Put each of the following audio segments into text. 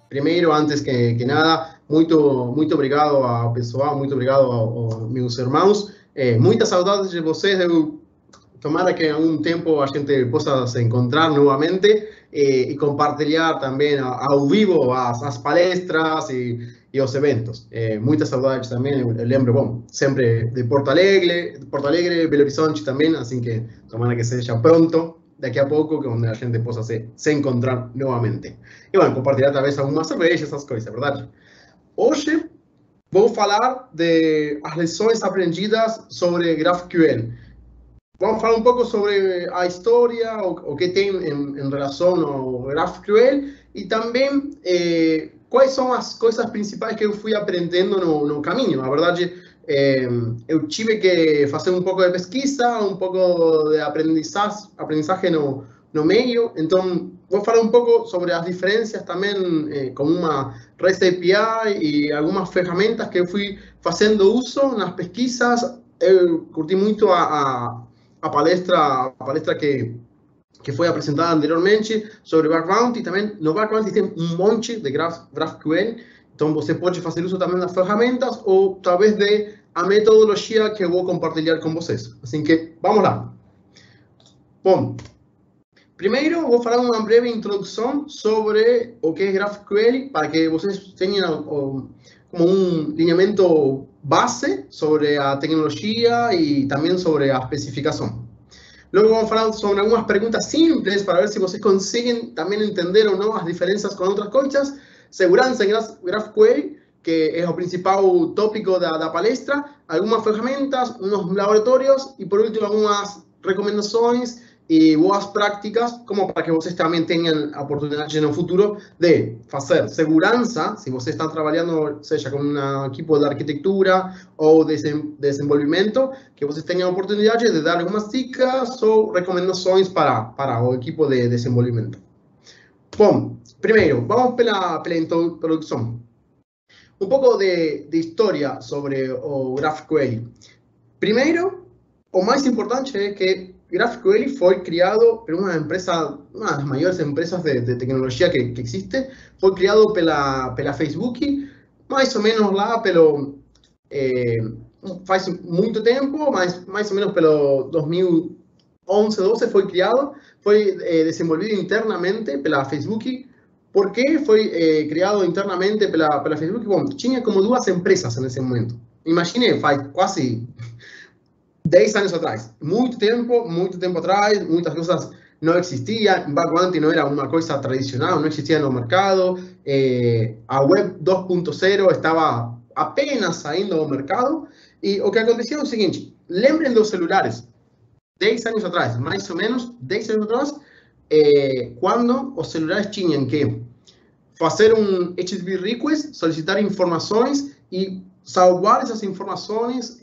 primeiro, antes que nada, muito obrigado ao pessoal, muito obrigado aos meus irmãos. Muitas saudades de vocês. Tomara que en algún tiempo a gente possa se encontrar nuevamente y compartilhar también ao vivo as palestras y os eventos. Muitas saudades também, eu lembro, bom, sempre de Porto Alegre, Belo Horizonte também, assim que tomara que seja pronto, daqui a pouco, onde a gente possa se encontrar novamente. E, bueno, compartilhar talvez algumas cervejas, essas coisas, verdade? Hoje vou falar de as lições aprendidas sobre GraphQL. Vamos falar um pouco sobre a história, o que tem em relação ao GraphQL e também quais são as coisas principais que eu fui aprendendo no caminho. Na verdade, eu tive que fazer um pouco de pesquisa, um pouco de aprendizagem no meio. Então, vou falar um pouco sobre as diferenças também com uma REST API e algumas ferramentas que eu fui fazendo uso nas pesquisas. Eu curti muito a palestra que foi apresentada anteriormente sobre Background, e também no Background tem um monte de GraphQL, então você pode fazer uso também das ferramentas ou talvez de a metodologia que eu vou compartilhar com vocês. Assim que, vamos lá. Bom, primeiro vou falar uma breve introdução sobre o que é GraphQL, para que vocês tenham como um alinhamento base sobre a tecnologia e também sobre a especificação. Logo vamos falar sobre algumas perguntas simples para ver se vocês conseguem também entender ou não as diferenças com outras coisas. Segurança em GraphQL, que é o principal tópico da palestra, algumas ferramentas, uns laboratórios e, por último, algumas recomendações e boas práticas, como para que vocês também tenham a oportunidade no futuro de fazer segurança, se vocês estão trabalhando, seja com um equipo de arquitetura ou de desenvolvimento, que vocês tenham a oportunidade de dar algumas dicas ou recomendações para o equipo de desenvolvimento. Bom, primeiro, vamos pela introdução. Um pouco de história sobre o GraphQL. Primeiro, o mais importante é que GraphQL foi criado por uma empresa, uma das maiores empresas de tecnologia que existe. Foi criado pela Facebook, mais ou menos lá faz muito tempo, mas mais ou menos pelo 2011, 12 foi criado. Foi desenvolvido internamente pela Facebook. Por que foi criado internamente pela Facebook? Bom, tinha como duas empresas nesse momento. Imagine, faz quase 10 anos atrás, muito tempo atrás, muitas coisas não existiam, Background não era uma coisa tradicional, não existia no mercado, a Web 2.0 estava apenas saindo ao mercado, e o que acontecia é o seguinte: lembrem dos celulares, 10 anos atrás, mais ou menos 10 anos atrás, quando os celulares tinham que fazer um HTTP request, solicitar informações e salvar essas informações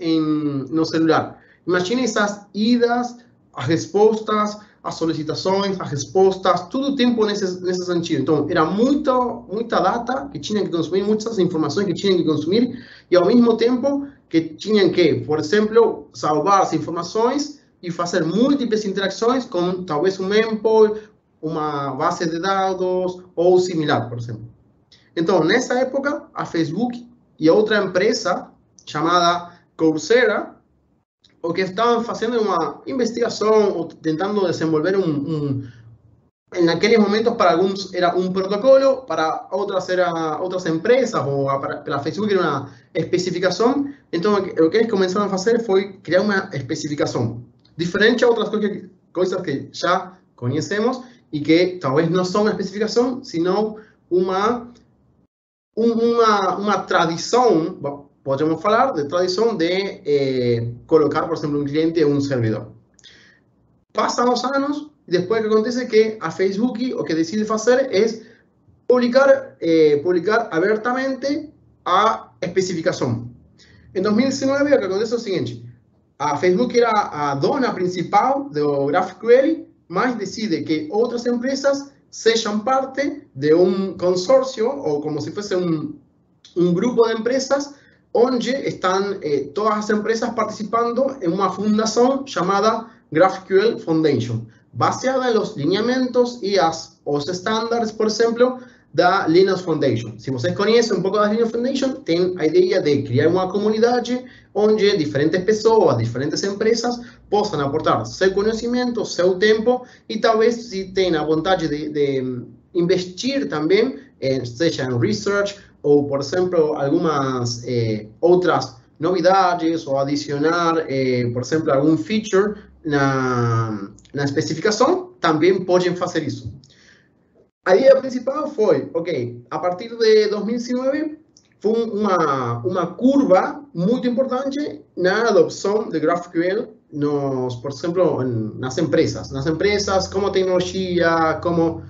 no celular. Imagine essas idas, as respostas, as solicitações, as respostas, todo o tempo nesse sentido. Então, era muita data que tinham que consumir, muitas informações que tinham que consumir, e ao mesmo tempo que tinham que, por exemplo, salvar as informações e fazer múltiplas interações com talvez um mempool, uma base de dados ou similar, por exemplo. Então, nessa época, a Facebook e outra empresa chamada Coursera, o que estavam fazendo uma investigação, ou tentando desenvolver naqueles momentos, para alguns era um protocolo, para outras empresas, ou pela Facebook era uma especificação. Então, o que eles começaram a fazer foi criar uma especificação, diferente a outras coisas que já conhecemos, e que talvez não são uma especificação, senão uma tradição, podemos falar de tradição de colocar, por exemplo, um cliente em um servidor. Passam os anos, e depois o que acontece é que a Facebook o que decide fazer é publicar abertamente a especificação. Em 2019, o que acontece é o seguinte: a Facebook era a dona principal do GraphQL, mas decide que outras empresas sejam parte de um consórcio, ou como se fosse um grupo de empresas, onde estão todas as empresas participando em uma fundação chamada GraphQL Foundation, baseada nos lineamentos e os estándares, por exemplo, da Linux Foundation. Se vocês conhecem um pouco da Linux Foundation, tem a ideia de criar uma comunidade onde diferentes pessoas, diferentes empresas possam aportar seu conhecimento, seu tempo e talvez se tenham a vontade de investir também, seja em research ou, por exemplo, algumas outras novidades ou adicionar, por exemplo, algum feature na especificação, também podem fazer isso. A ideia principal foi, ok, a partir de 2019, foi uma curva muito importante na adopção de GraphQL, por exemplo, nas empresas, como tecnologia, como,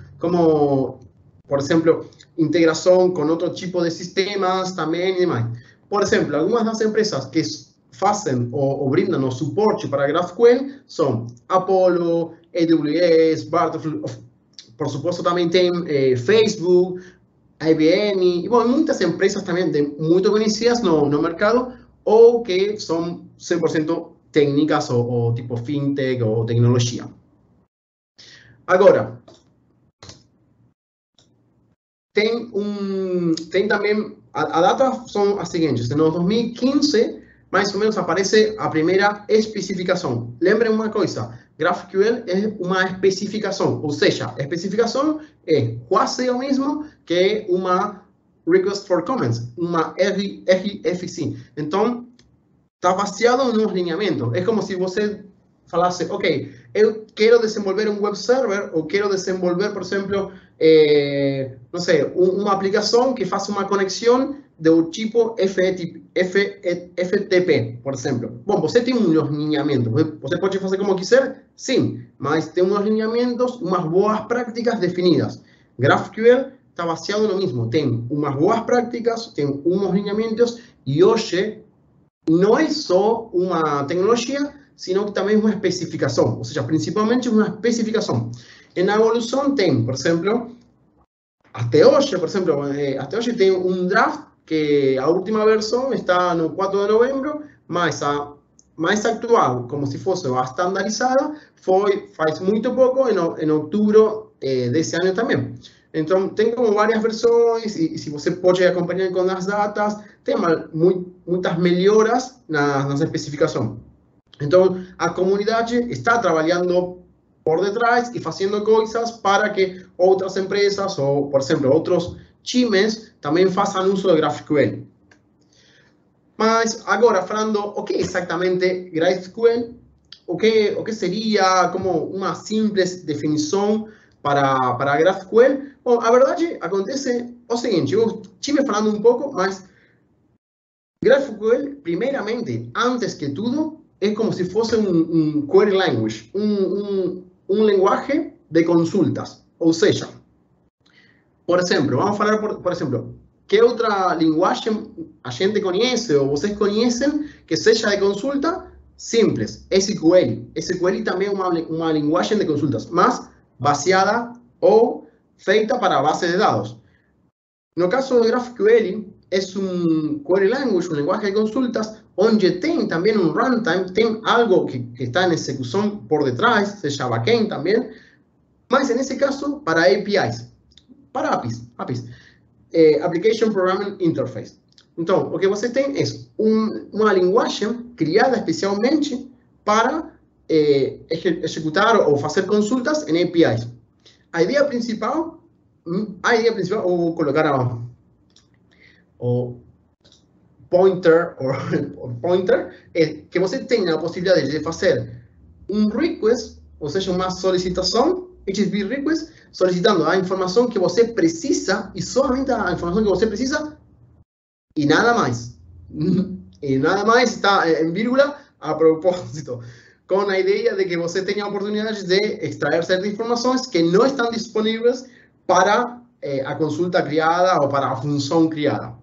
por exemplo, integração com outro tipo de sistemas também e demais. Por exemplo, algumas das empresas que fazem ou brindam o suporte para GraphQL são Apollo, AWS, Butterfly. Por supuesto, también tem Facebook, IBM, y bueno, muchas empresas también muy conocidas no mercado o que son 100% técnicas o tipo fintech o tecnología. Ahora, tem también, a data son as seguintes, en 2015, más o menos aparece a primeira especificação. Lembrem uma coisa, GraphQL é uma especificação, ou seja, a especificação é quase o mesmo que uma Request for Comments, uma RFC. Então, está baseado nos lineamentos. É como se você falasse, ok, eu quero desenvolver um web server, ou quero desenvolver, por exemplo, não sei, uma aplicação que faça uma conexão do tipo FTP, por exemplo. Bom, você tem uns lineamentos, você pode fazer como quiser, sim, mas tem uns lineamentos, umas boas práticas definidas. GraphQL está baseado no mesmo, tem umas boas práticas, tem uns lineamentos, e hoje não é só uma tecnologia, sino que também uma especificação, ou seja, principalmente uma especificação. Na evolução tem, por exemplo, até hoje, tem um draft que a última versão está no 4 de novembro, mas a mais atual, como se fosse a estandarizada, faz muito pouco, em outubro desse ano também. Então, tem como várias versões, e se você pode acompanhar com as datas, tem muitas melhoras nas especificações. Então, a comunidade está trabalhando por detrás e fazendo coisas para que outras empresas, ou, por exemplo, outros times, também façam uso de GraphQL. Mas, agora, falando o que é exatamente GraphQL, o que seria como uma simples definição para GraphQL? Bom, a verdade acontece o seguinte, eu estive falando um pouco, mas GraphQL, primeiramente, antes que tudo, é como se fosse um query language, um linguagem de consultas. Ou seja, por exemplo, vamos falar, por exemplo, que outra linguagem a gente conhece ou vocês conhecem que seja de consulta? Simples, SQL. SQL também é uma linguagem de consultas, mas baseada ou feita para base de dados. No caso de GraphQL, é um query language, uma linguagem de consultas, onde tem também um runtime, tem algo que está em execução por detrás, seja backend também, mas nesse caso para APIs, para APIs. Application Programming Interface. Então, o que você tem é uma linguagem criada especialmente para executar ou fazer consultas em APIs. A ideia principal, vou colocar o pointer, é que você tenha a possibilidade de fazer um request, ou seja, uma solicitação, HTTP request, solicitando a informação que você precisa, e somente a informação que você precisa, e nada mais. E nada mais está em vírgula a propósito, com a ideia de que você tenha a oportunidade de extrair certas informações que não estão disponíveis para a consulta criada ou para a função criada.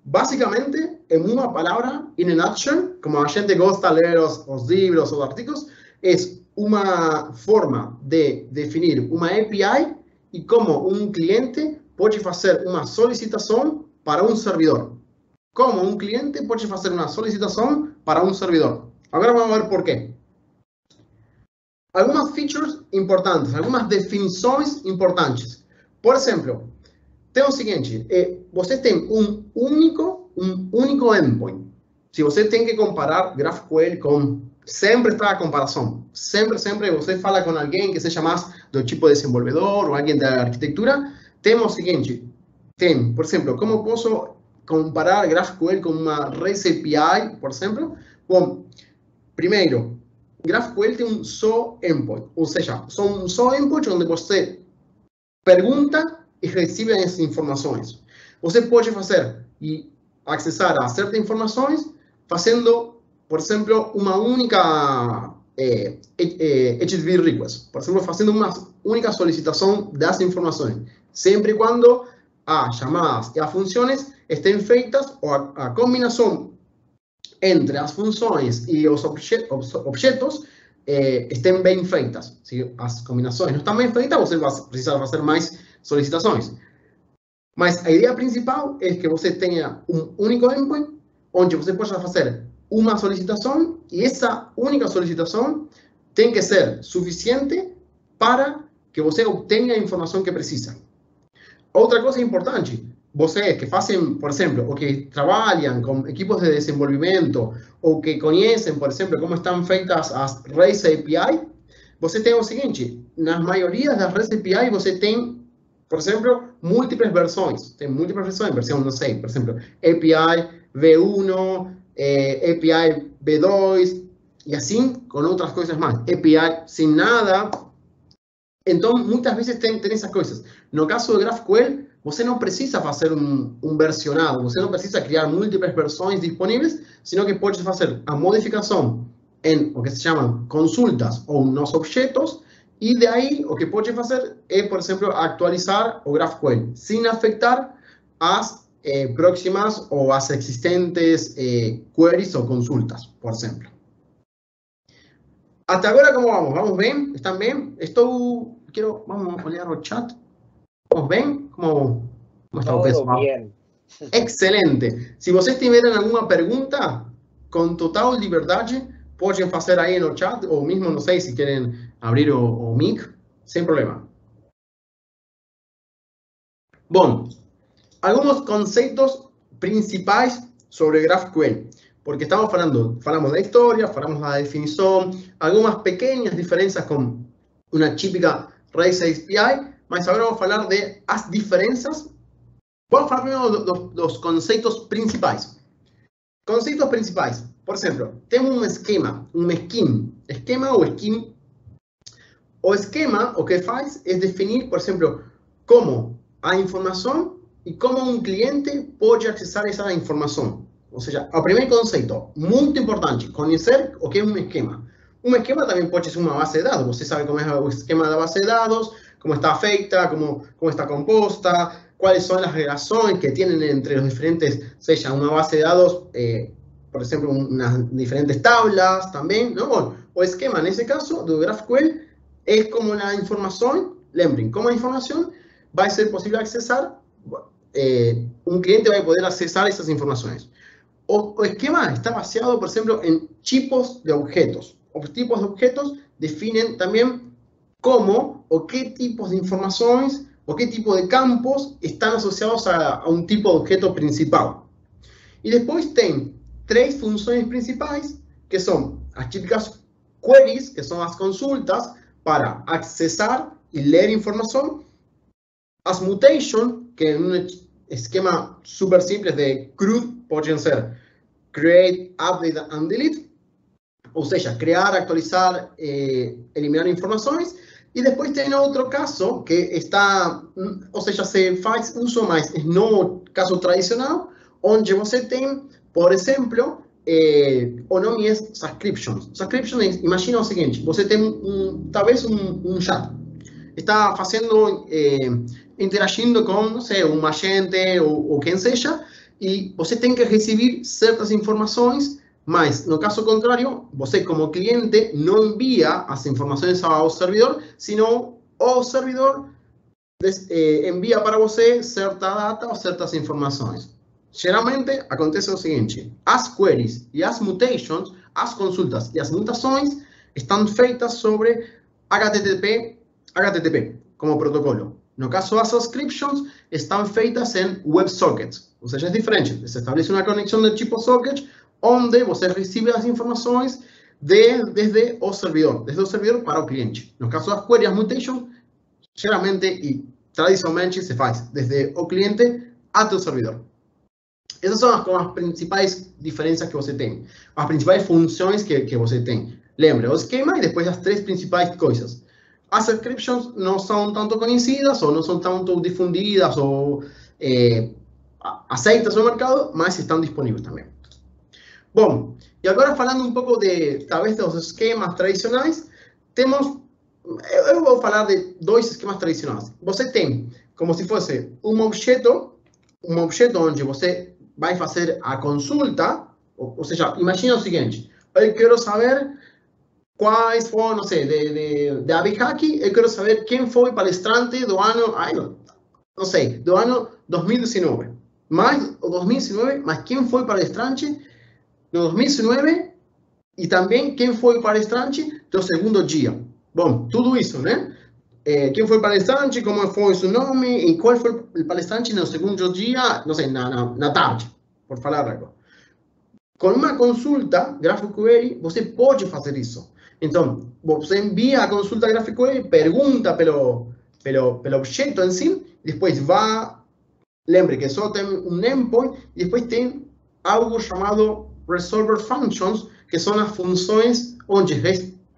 Basicamente, em uma palavra, in a nutshell, como a gente gosta de ler os livros ou artigos, é uma forma de definir uma API e como um cliente pode fazer uma solicitação para um servidor. Como um cliente pode fazer uma solicitação para um servidor. Agora vamos ver por quê. Algumas features importantes, algumas definições importantes. Por exemplo, tem o seguinte, você tem um único endpoint. Se você tem que comparar GraphQL com... Sempre está a comparação. Sempre você fala com alguém que seja mais do tipo desenvolvedor ou alguém da arquitetura, temos o seguinte, por exemplo, como posso comparar GraphQL com uma REST API, por exemplo? Bom, primeiro, GraphQL tem um só endpoint, ou seja, são um só endpoint onde você pergunta e recebe as informações. Você pode fazer e acessar a certas informações fazendo, por exemplo, uma única HTTP request. Por exemplo, fazendo uma única solicitação das informações. Sempre e quando as chamadas e as funções estén feitas, ou a combinação entre as funções e os objetos estén bem feitas. Se as combinações não estão bem feitas, você vai precisar fazer mais solicitações. Mas a ideia principal é que você tenha um único endpoint, onde você possa fazer uma solicitação, e essa única solicitação tem que ser suficiente para que você obtenha a informação que precisa. Outra coisa importante, vocês que fazem, por exemplo, ou que trabalham com equipos de desenvolvimento, ou que conhecem, por exemplo, como estão feitas as REST API, você tem o seguinte, na maioria das REST API você tem, por exemplo, múltiplas versões. Tem múltiplas versões, versão, não sei, por exemplo, API V1, API V2, e assim com outras coisas mais. API sem nada. Então, muitas vezes tem essas coisas. No caso do GraphQL, você não precisa fazer um versionado, você não precisa criar múltiplas versões disponíveis, sino que pode fazer a modificação em o que se chamam consultas ou nos objetos, e de aí o que pode fazer é, por exemplo, atualizar o GraphQL, sem afetar as próximas ou as existentes queries ou consultas, por exemplo. Até agora, como vamos? ¿Vamos bien? ¿Están bien? Vamos a olhar o chat. ¿Vamos bien? ¿Cómo está o pessoal? Todo bien. Excelente. Se vocês tiverem alguma pergunta, com total liberdade, podem fazer aí no chat, ou mesmo, não sei, se querem abrir o mic, sem problema. Bom, alguns conceitos principais sobre GraphQL. Porque falamos da história, falamos da definição, algumas pequenas diferenças com uma típica REST API, mas agora vamos falar das diferenças. Vamos falar primeiro dos conceitos principais. Conceitos principais. Por exemplo, temos um esquema, um scheme. Esquema ou scheme. O esquema, o que faz é definir, por exemplo, como a informação e como um cliente pode acessar essa informação. Ou seja, o primeiro conceito, muito importante, conhecer o que é um esquema. Um esquema também pode ser uma base de dados. Você sabe como é o esquema da base de dados, como está feita, como está composta, quais são as relações que tem entre os diferentes, seja uma base de dados, por exemplo, umas diferentes tablas também. Não? Bom, o esquema, nesse caso, do GraphQL, é como a informação, lembrem, como a informação vai ser possível acessar, um cliente vai poder acessar essas informações. O esquema está baseado, por exemplo, em tipos de objetos. Os tipos de objetos definem também como ou que tipos de informações ou que tipo de campos estão associados a um tipo de objeto principal. E depois tem três funções principais, que são as típicas queries, que são as consultas para acessar e ler informação, as mutations, que é um esquema super simples de CRUD, podem ser create, update and delete, ou seja, criar, actualizar, eliminar informações. E depois tem outro caso que está, ou seja, se faz uso mais no caso tradicional, onde você tem, por exemplo, o nome é subscriptions. Subscriptions, imagina o seguinte, você tem talvez um chat, está fazendo, interagindo com, não sei, um agente ou quem seja, e você tem que receber certas informações, mas no caso contrário, você como cliente não envia as informações ao servidor, senão o servidor envia para você certa data ou certas informações. Geralmente acontece o seguinte, as queries e as mutations, as consultas e as mutações estão feitas sobre HTTP como protocolo. No caso das subscriptions, estão feitas em WebSockets, ou seja, é diferente. Você estabelece uma conexão de tipo socket, onde você recebe as informações desde o servidor para o cliente. No caso das queries mutation, geralmente e tradicionalmente se faz desde o cliente até o servidor. Essas são as principais diferenças que você tem, as principais funções que você tem. Lembre, o esquema e depois as três principais coisas. As subscriptions não são tanto conhecidas ou não são tanto difundidas ou aceitas no mercado, mas estão disponíveis também. Bom, e agora falando um pouco talvez dos esquemas tradicionais, eu vou falar de dois esquemas tradicionais. Você tem como se fosse um objeto onde você vai fazer a consulta, ou seja, imagina o seguinte, eu quero saber quais foram, não sei, de Abihaki, eu quero saber quem foi palestrante do ano, não sei, do ano 2019. Mas, o 2019, mas quem foi palestrante no 2019 e também quem foi palestrante do segundo dia. Bom, tudo isso, né? Quem foi palestrante, como foi seu nome e qual foi o palestrante no segundo dia, não sei, na tarde, por falar algo. Com uma consulta GraphQL, você pode fazer isso. Então, você envia a consulta GraphQL, pergunta pelo objeto em si, depois lembre que só tem um endpoint, e depois tem algo chamado Resolver Functions, que são as funções onde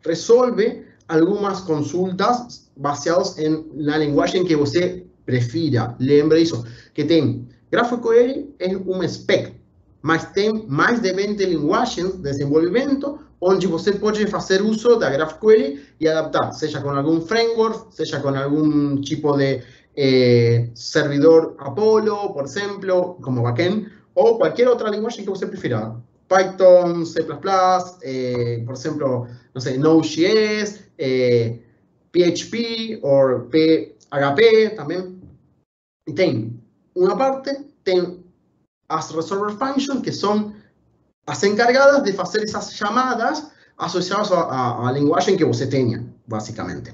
resolve algumas consultas baseadas na linguagem que você prefira. Lembre isso, que tem GraphQL é um spec, mas tem mais de 20 linguagens de desenvolvimento onde você pode fazer uso da GraphQL e adaptar, seja com algum framework, seja com algum tipo de servidor Apollo, por exemplo, como backend, ou qualquer outra linguagem que você prefira. Python, C++, por exemplo, não sei, Node.js, PHP ou PHP também. E tem uma parte, tem as Resolver Functions, que são as encargadas de fazer essas chamadas associadas à linguagem que você tenha, basicamente.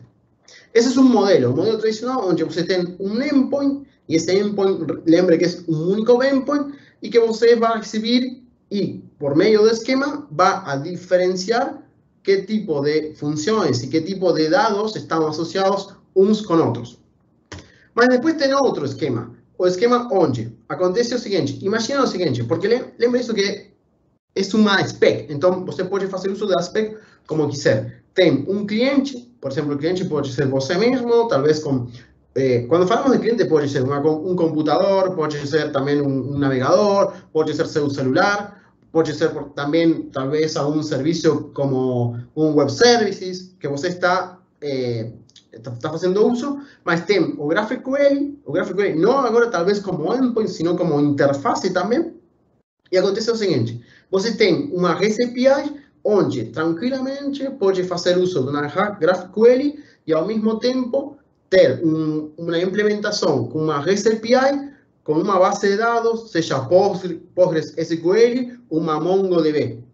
Esse é um modelo tradicional, onde você tem um endpoint, e esse endpoint, lembre que é um único endpoint, e que você vai receber, e por meio do esquema, vai a diferenciar que tipo de funções e que tipo de dados estão associados uns com outros. Mas depois tem outro esquema, o esquema onde acontece o seguinte, imagina o seguinte, porque lembre isso que é uma spec, então você pode fazer uso da spec como quiser. Tem um cliente, por exemplo, o cliente pode ser você mesmo, talvez com... quando falamos de cliente, pode ser um computador, pode ser também um navegador, pode ser seu celular, pode ser também, talvez, algum serviço como um web services, que você está fazendo uso, mas tem o GraphQL não agora talvez como endpoint, sino como interface também, e acontece o seguinte, você tem uma REST API onde tranquilamente pode fazer uso de uma GraphQL e ao mesmo tempo ter uma implementação com uma REST API com uma base de dados, seja PostgreSQL ou uma MongoDB,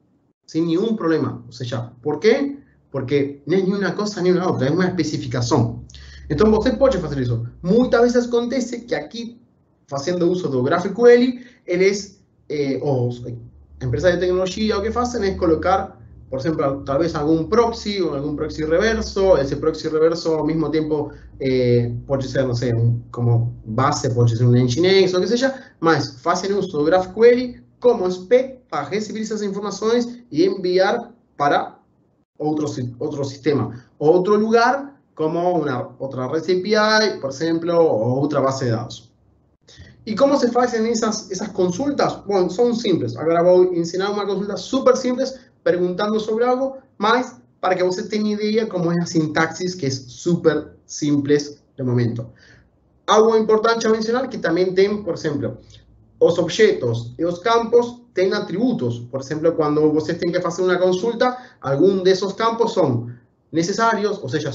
sem nenhum problema. Ou seja, por quê? Porque nem uma coisa nem outra, é uma especificação. Então você pode fazer isso. Muitas vezes acontece que aqui, fazendo uso do GraphQL, eles, empresas de tecnologia, o que fazem é colocar, por exemplo, talvez algum proxy ou algum proxy reverso. Esse proxy reverso, ao mesmo tempo, pode ser, não sei, como base, pode ser um Nginx, ou o que seja, mas fazem uso do GraphQL como spec para receber essas informações e enviar para outro sistema, outro lugar, como outra REST API, por exemplo, ou outra base de dados. E como se fazem essas consultas? Bom, são simples. Agora vou ensinar uma consulta super simples, perguntando sobre algo, mas para que você tenha ideia como é a sintaxe, que é super simples de momento. Algo importante a mencionar que também tem, por exemplo, os objetos e os campos têm atributos. Por exemplo, quando você tem que fazer uma consulta, alguns desses campos são necessários, ou seja,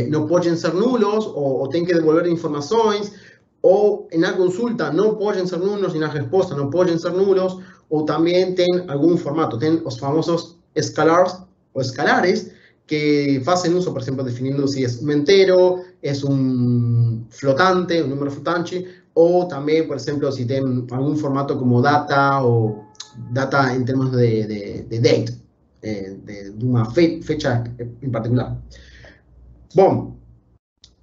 não podem ser nulos, ou tem que devolver informações, ou na consulta não podem ser nulos e na resposta não podem ser nulos, ou também tem algum formato, tem os famosos scalars ou escalares, que hacen uso, por ejemplo, definiendo si es un entero, es un flotante, un número flotante, o también, por ejemplo, si tienen algún formato como data o data en términos de date, de una fecha en particular. Bom,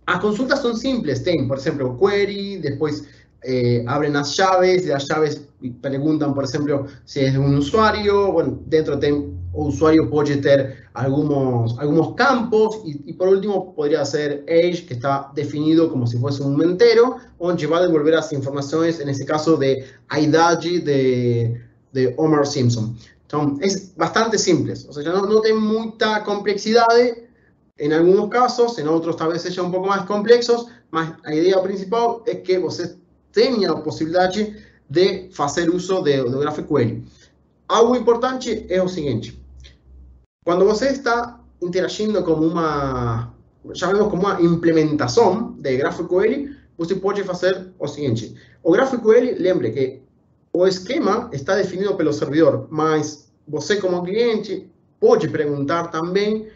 las consultas son simples, tienen, por ejemplo, query, después abren las llaves, y las llaves preguntan, por ejemplo, si es un usuario, bueno, dentro de o usuario puede tener algunos campos, y por último podría ser age, que está definido como si fuese un entero, donde va a devolver las informaciones, en este caso de idade de Homer Simpson. Entonces, es bastante simple, o sea, no tiene mucha complejidad. En algunos casos, en otros tal vez sean un poco más complejos, mas a idea principal es que você tenha a possibilidade de fazer uso do GraphQL. Algo importante é o seguinte: quando você está interagindo com uma, chamemos como uma implementação de GraphQL, você pode fazer o seguinte: o GraphQL, lembre que o esquema está definido pelo servidor, mas você como cliente pode perguntar também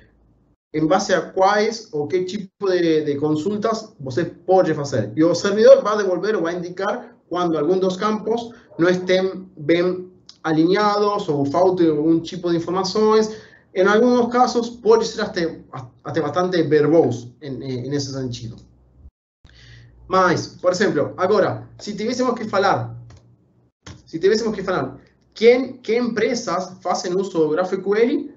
em base a quais ou que tipo de consultas você pode fazer. E o servidor vai devolver ou vai indicar quando algum dos campos não estén bem alinhados ou falte algum tipo de informações. Em alguns casos, pode ser até bastante verboso nesse sentido. Mas, por exemplo, agora, se tivéssemos que falar, que empresas fazem uso do GraphQL,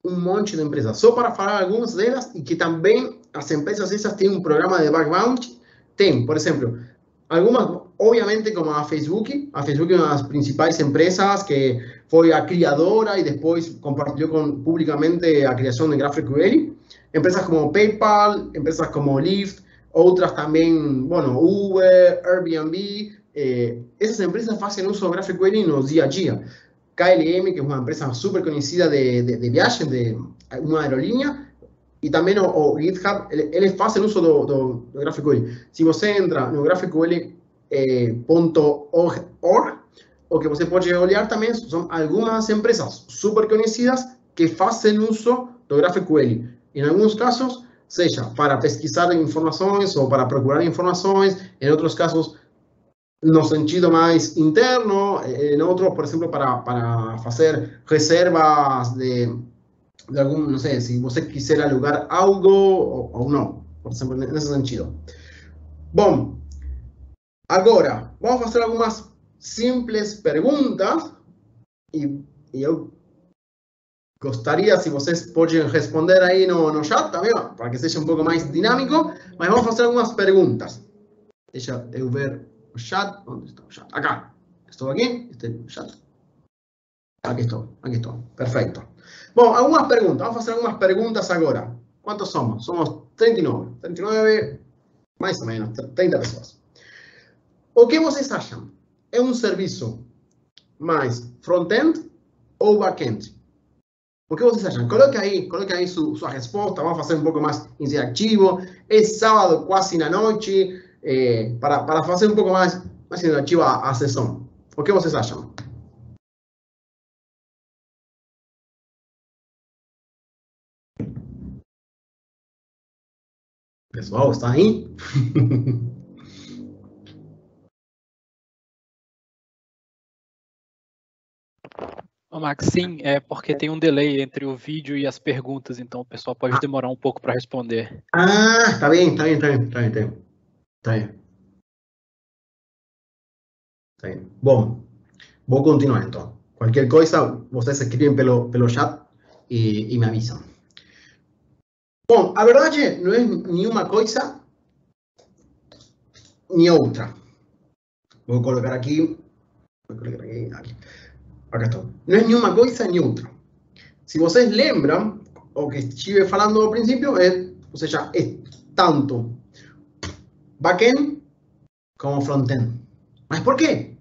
un monte de empresas. Só para falar algumas delas, e que também as empresas essas têm um programa de background. Tem, por exemplo, algumas, obviamente, como a Facebook. A Facebook é uma das principais empresas que foi a criadora e depois compartilhou publicamente a criação de GraphQL. Empresas como PayPal, empresas como Lyft, outras também, bueno, Uber, Airbnb. Essas empresas fazem uso do GraphQL no dia a dia. KLM, que es una empresa súper conocida de viajes, de una aerolínea, y también o GitHub, eles fazem uso do GraphQL. Se você entra no graphql.org, o que você pode olhar também são algumas empresas súper conhecidas que fazem uso do GraphQL. Em alguns casos, seja para pesquisar informações ou para procurar informações, em outros casos, no sentido más interno, en otros, por ejemplo, para hacer reservas de algún, no sé, si usted quisiera alugar algo o no, por ejemplo, en ese sentido. Bom, agora, vamos a hacer algunas simples preguntas y yo gostaria si vocês podem responder aí no chat também, para que seja um pouco mais dinâmico, mas vamos fazer algumas perguntas. Deixa eu ver o chat. ¿Dónde está el chat? Acá. ¿Estoy aquí? ¿Este es el chat? Aquí estoy. Perfecto. Bueno, algunas preguntas. Vamos a hacer algunas preguntas ahora. ¿Cuántos somos? Somos 39. 39, más o menos, 30 personas. O que vocês acham? É um serviço mais front-end ou back-end? O que vocês acham? Coloque aí sua resposta. Vamos fazer um pouco mais interativo. É sábado, quase na noite. Para fazer um pouco mais interativa a sessão. O que vocês acham? Pessoal, está aí? Max, sim, é porque tem um delay entre o vídeo e as perguntas, então o pessoal pode demorar um pouco para responder. Ah, está bem. Bom, vou continuar então. Qualquer coisa, vocês escrevem pelo chat e me avisam. Bom, a verdade não é nenhuma coisa nem outra. Vou colocar aqui. Aqui. Acá está. Não é nenhuma coisa nem outra. Se vocês lembram, o que estive falando ao princípio ou seja, é tanto back-end como front-end. ¿Mas por qué?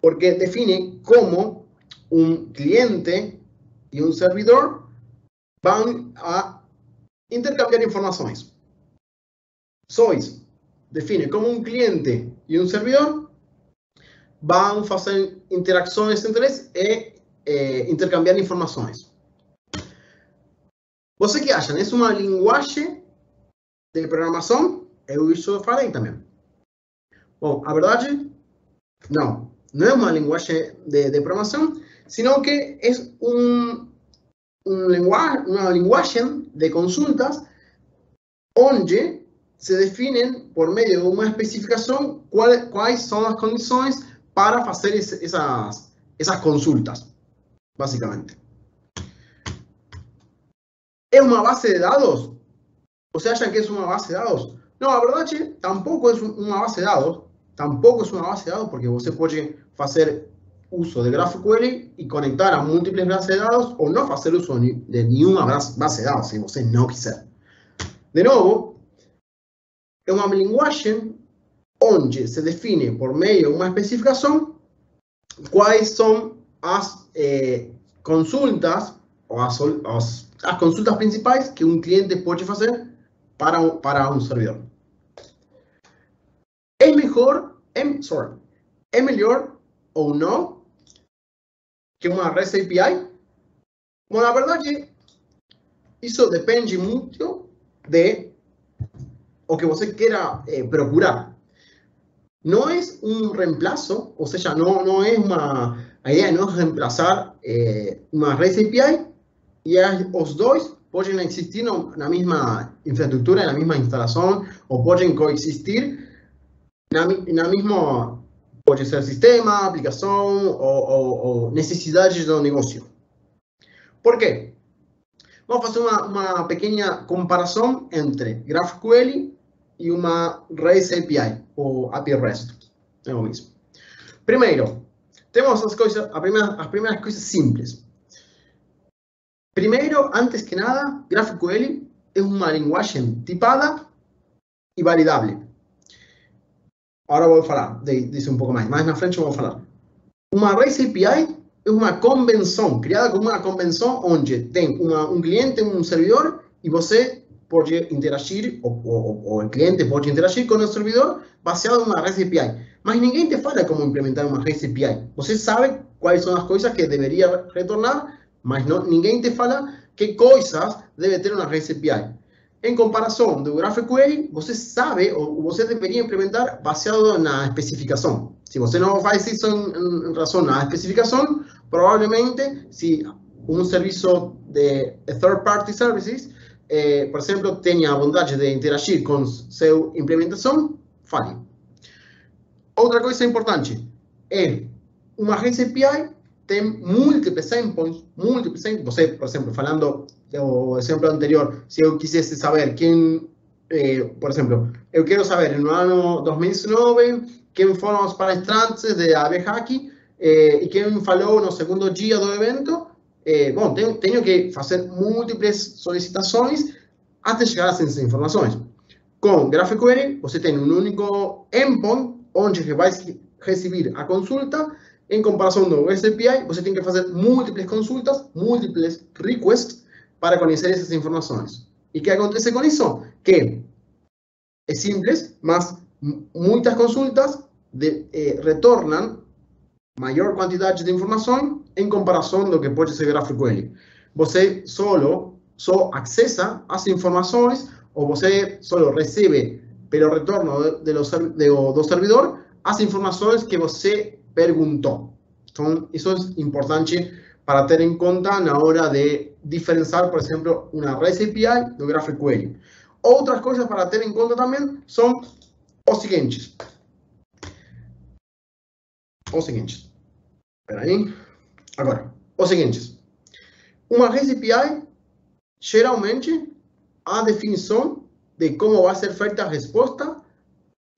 Porque define cómo un cliente y un servidor van a intercambiar informaciones. Sois define cómo un cliente y un servidor van a hacer interacciones entre ellos e intercambiar informaciones. Você que acham? É uma linguagem de programação? Eu isso falei também. Bom, a verdade, não. Não é uma linguagem de programação, sino que é uma linguagem de consultas onde se definem, por meio de uma especificação, quais são as condições para fazer essas consultas, basicamente. ¿Es una base de dados? ¿O sea, que es una base de dados? No, la verdad es que tampoco es una base de dados. Tampoco es una base de dados porque usted puede hacer uso de GraphQL y conectar a múltiples bases de dados o no hacer uso de ninguna base de dados si usted no quiser. De nuevo, es una lenguaje onde se define por medio de una especificación cuáles son las consultas o as consultas principais que um cliente pode fazer para um servidor. É melhor ou não que uma REST API? Bom, na verdade, isso depende muito de o que você queira procurar. Não é um reemplazo, ou seja, não é a ideia não é reemplazar uma REST API e os dois podem existir na mesma infraestrutura, na mesma instalação, ou podem coexistir na mesma, pode ser sistema, aplicação ou necessidades do negócio. Por quê? Vamos fazer uma pequena comparação entre GraphQL e uma REST API, ou API REST. É o mesmo. Primeiro, temos as primeiras coisas simples. Primero, antes que nada, GraphQL es una lenguaje tipada y validable. Ahora voy a hablar de eso un poco más. Más en la frente voy a hablar. Una REST API es una convención, creada como una convención donde tem un cliente, un servidor, y você puede interagir, o el cliente puede interagir con el servidor baseado en una REST API. Mas ninguém te fala cómo implementar una REST API. Você sabe cuáles son las cosas que debería retornar, mas ninguém te fala que coisas deve ter uma REST API. Em comparação do GraphQL, você sabe ou você deveria implementar baseado na especificação. Se você não faz isso em razão da especificação, provavelmente, se um serviço de third-party services, por exemplo, tenha a vontade de interagir com sua implementação, falhe. Outra coisa importante é uma REST API tem múltiples endpoints. Você, por exemplo, falando do exemplo anterior, se eu quisesse saber quem, por exemplo, eu quero saber no ano 2019 quem foram os palestrantes de ABHack e quem falou no segundo dia do evento. Bom, tenho que fazer múltiples solicitações até chegar a essas informações. Com GraphQL, você tem um único endpoint onde vai receber a consulta. Em comparação do REST API, você tem que fazer múltiples consultas, múltiples requests para conhecer essas informações. E o que acontece com isso? Que é simples, mas muitas consultas retornam maior quantidade de informação em comparação do que pode ser GraphQL. Você só acessa as informações ou você só recebe pelo retorno do servidor as informações que você perguntou. Então, isso é importante para ter em conta na hora de diferenciar, por exemplo, uma REST API do GraphQL. Outras coisas para ter em conta também são os seguintes. Espera aí. Agora, os seguintes. Uma REST API, geralmente, a definição de como vai ser feita a resposta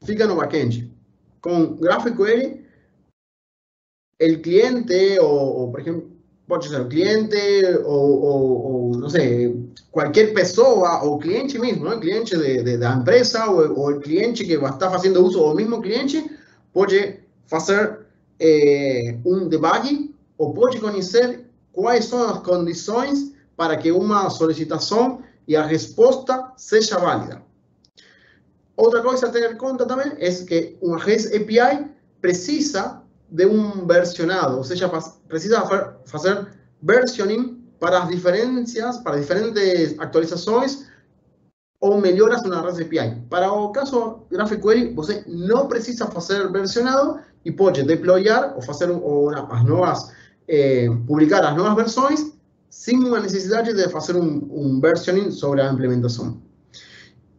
fica no backend. Com GraphQL, el cliente, o por ejemplo, puede ser el cliente, o no sé, cualquier persona, o cliente mismo, ¿no? El cliente de la empresa, o el cliente que va a estar haciendo uso del mismo cliente, puede hacer un debugging, o puede conocer cuáles son las condiciones para que una solicitación y la respuesta sea válida. Otra cosa a tener en cuenta también es que una REST API precisa de un versionado, ou seja, precisa fazer versioning para diferentes actualizações ou melhoras na REST API. Para o caso GraphQL, você não precisa fazer versionado e pode deployar ou fazer publicar as novas versões sem uma necessidade de fazer um versioning sobre a implementação.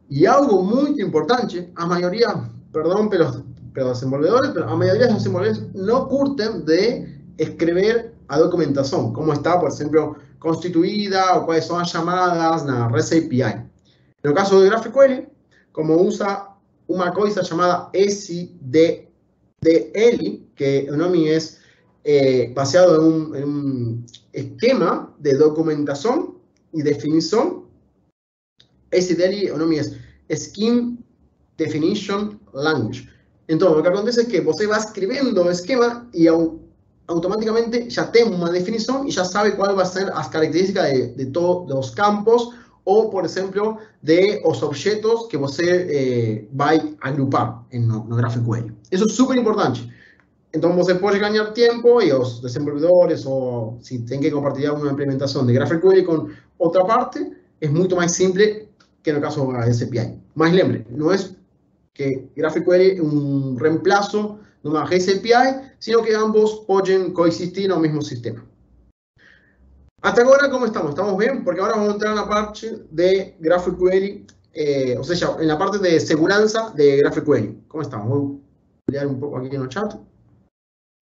E algo muito importante, a maioria, perdão pelos desenvolvedores, pero a maioria dos desenvolvedores não curtem de escrever a documentação, como está, por exemplo, constituída ou quais são as chamadas na REST API. No caso de GraphQL, como usa uma coisa chamada SDDL, que o nome é baseado em um esquema de documentação e definição. SDL, o nome é Scheme Definition Language. Então, o que acontece é que você vai escrevendo o esquema e automaticamente já tem uma definição e já sabe qual vai ser as características de todos os campos ou, por exemplo, de os objetos que você vai agrupar no GraphQL. Isso é super importante. Então, você pode ganhar tempo e os desenvolvedores, ou se tem que compartilhar uma implementação de GraphQL com outra parte, é muito mais simples que no caso da REST API. Mas lembre, não é que GraphQL é um reemplazo de uma REST API, sino que ambos podem coexistir no mesmo sistema. Até agora, como estamos? ¿Estamos bien? Porque ahora vamos a entrar en la parte de GraphQL, o sea, en la parte de seguridad de GraphQL. ¿Cómo estamos? Voy a leer un poco aquí en el chat.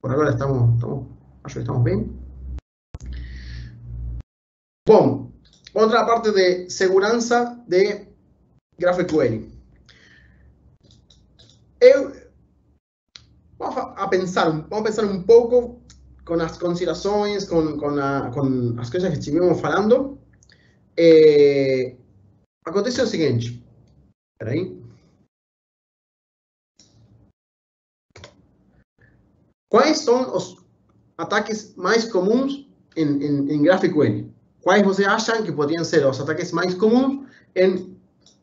Por ahora estamos bien. Bom, vamos a entrar a la parte de seguridad de GraphQL. Vamos a pensar un poco com as considerações, com as coisas que estivemos falando. Acontece o seguinte. Espera aí. Quais são os ataques mais comuns em GraphQL? Quais vocês acham que poderiam ser os ataques mais comuns em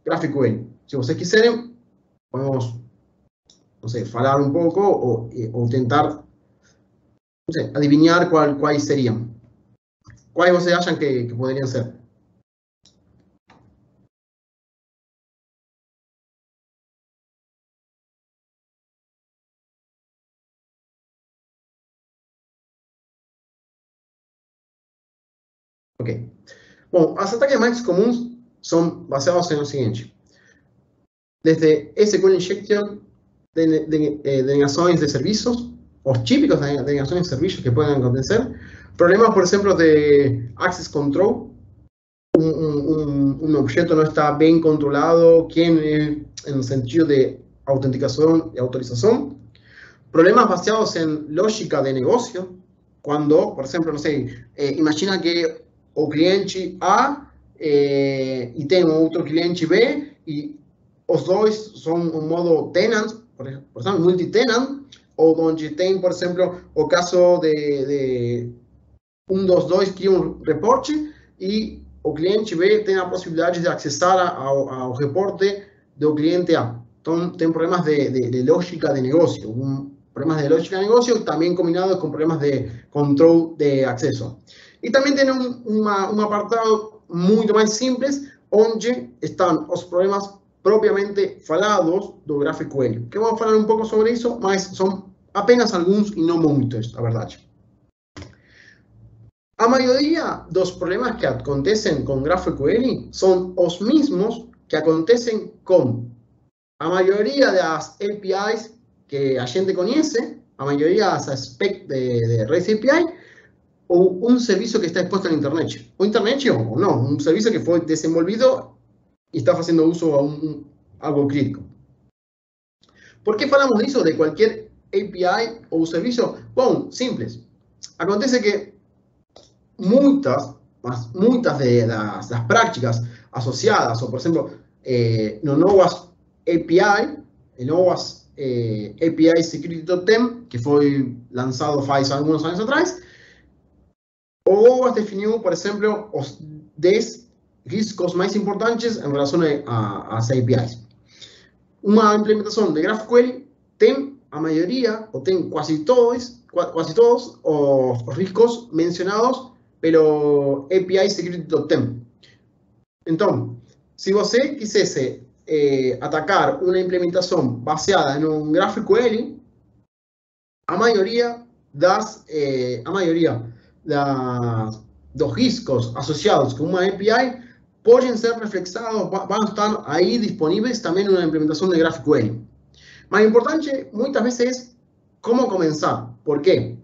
GraphQL? Se vocês quiserem, podemos, não sei, falar um pouco ou tentar, não sei, adivinhar quais seriam. Quais vocês acham que poderiam ser? Ok. Bom, os ataques mais comuns são baseados no seguinte. Desde SQL Injection, denegações de serviços, os típicos denegações de serviços que podem acontecer, problemas, por exemplo, de access control, um objeto não está bem controlado, no sentido de autenticação e autorização, problemas baseados em lógica de negócio, quando, por exemplo, não sei, imagina que o cliente A e tem outro cliente B e os dois são um modo tenant, por exemplo, multi-tenant, ou onde tem, por exemplo, o caso de dos dois cria um reporte e o cliente B tem a possibilidade de acessar ao reporte do cliente A. Então, tem problemas de lógica de negócio, problemas de lógica de negócio também combinados com problemas de control de acesso. E também tem um apartado muito mais simples, onde estão os problemas propriamente falados do GraphQL. Que vamos falar um pouco sobre isso, mas são apenas alguns e não muitos, na verdade. A maioria dos problemas que acontecem com GraphQL são os mesmos que acontecem com a maioria das APIs que a gente conhece, a maioria das specs de REST API, ou um serviço que está exposto na internet. Ou internet ou não, um serviço que foi desenvolvido e está fazendo uso a algo crítico. Por que falamos disso de qualquer API ou serviço? Bom, simples. Acontece que muitas das práticas associadas, ou por exemplo, no NOAS API, el NOAS API Security Totem, que foi lançado faz alguns anos atrás, o NOAS definiu, por exemplo, os 10 riscos mais importantes em relação às APIs. Uma implementação de GraphQL tem a maioria, ou tem quase todos os riscos mencionados pelo API Security Top 10. Então, se você quisesse atacar uma implementação baseada em um GraphQL, a maioria dos riscos associados com uma API podem ser reflexados, vão estar aí disponíveis também numa implementação de GraphQL. Mas o importante, muitas vezes, é como começar. Por quê?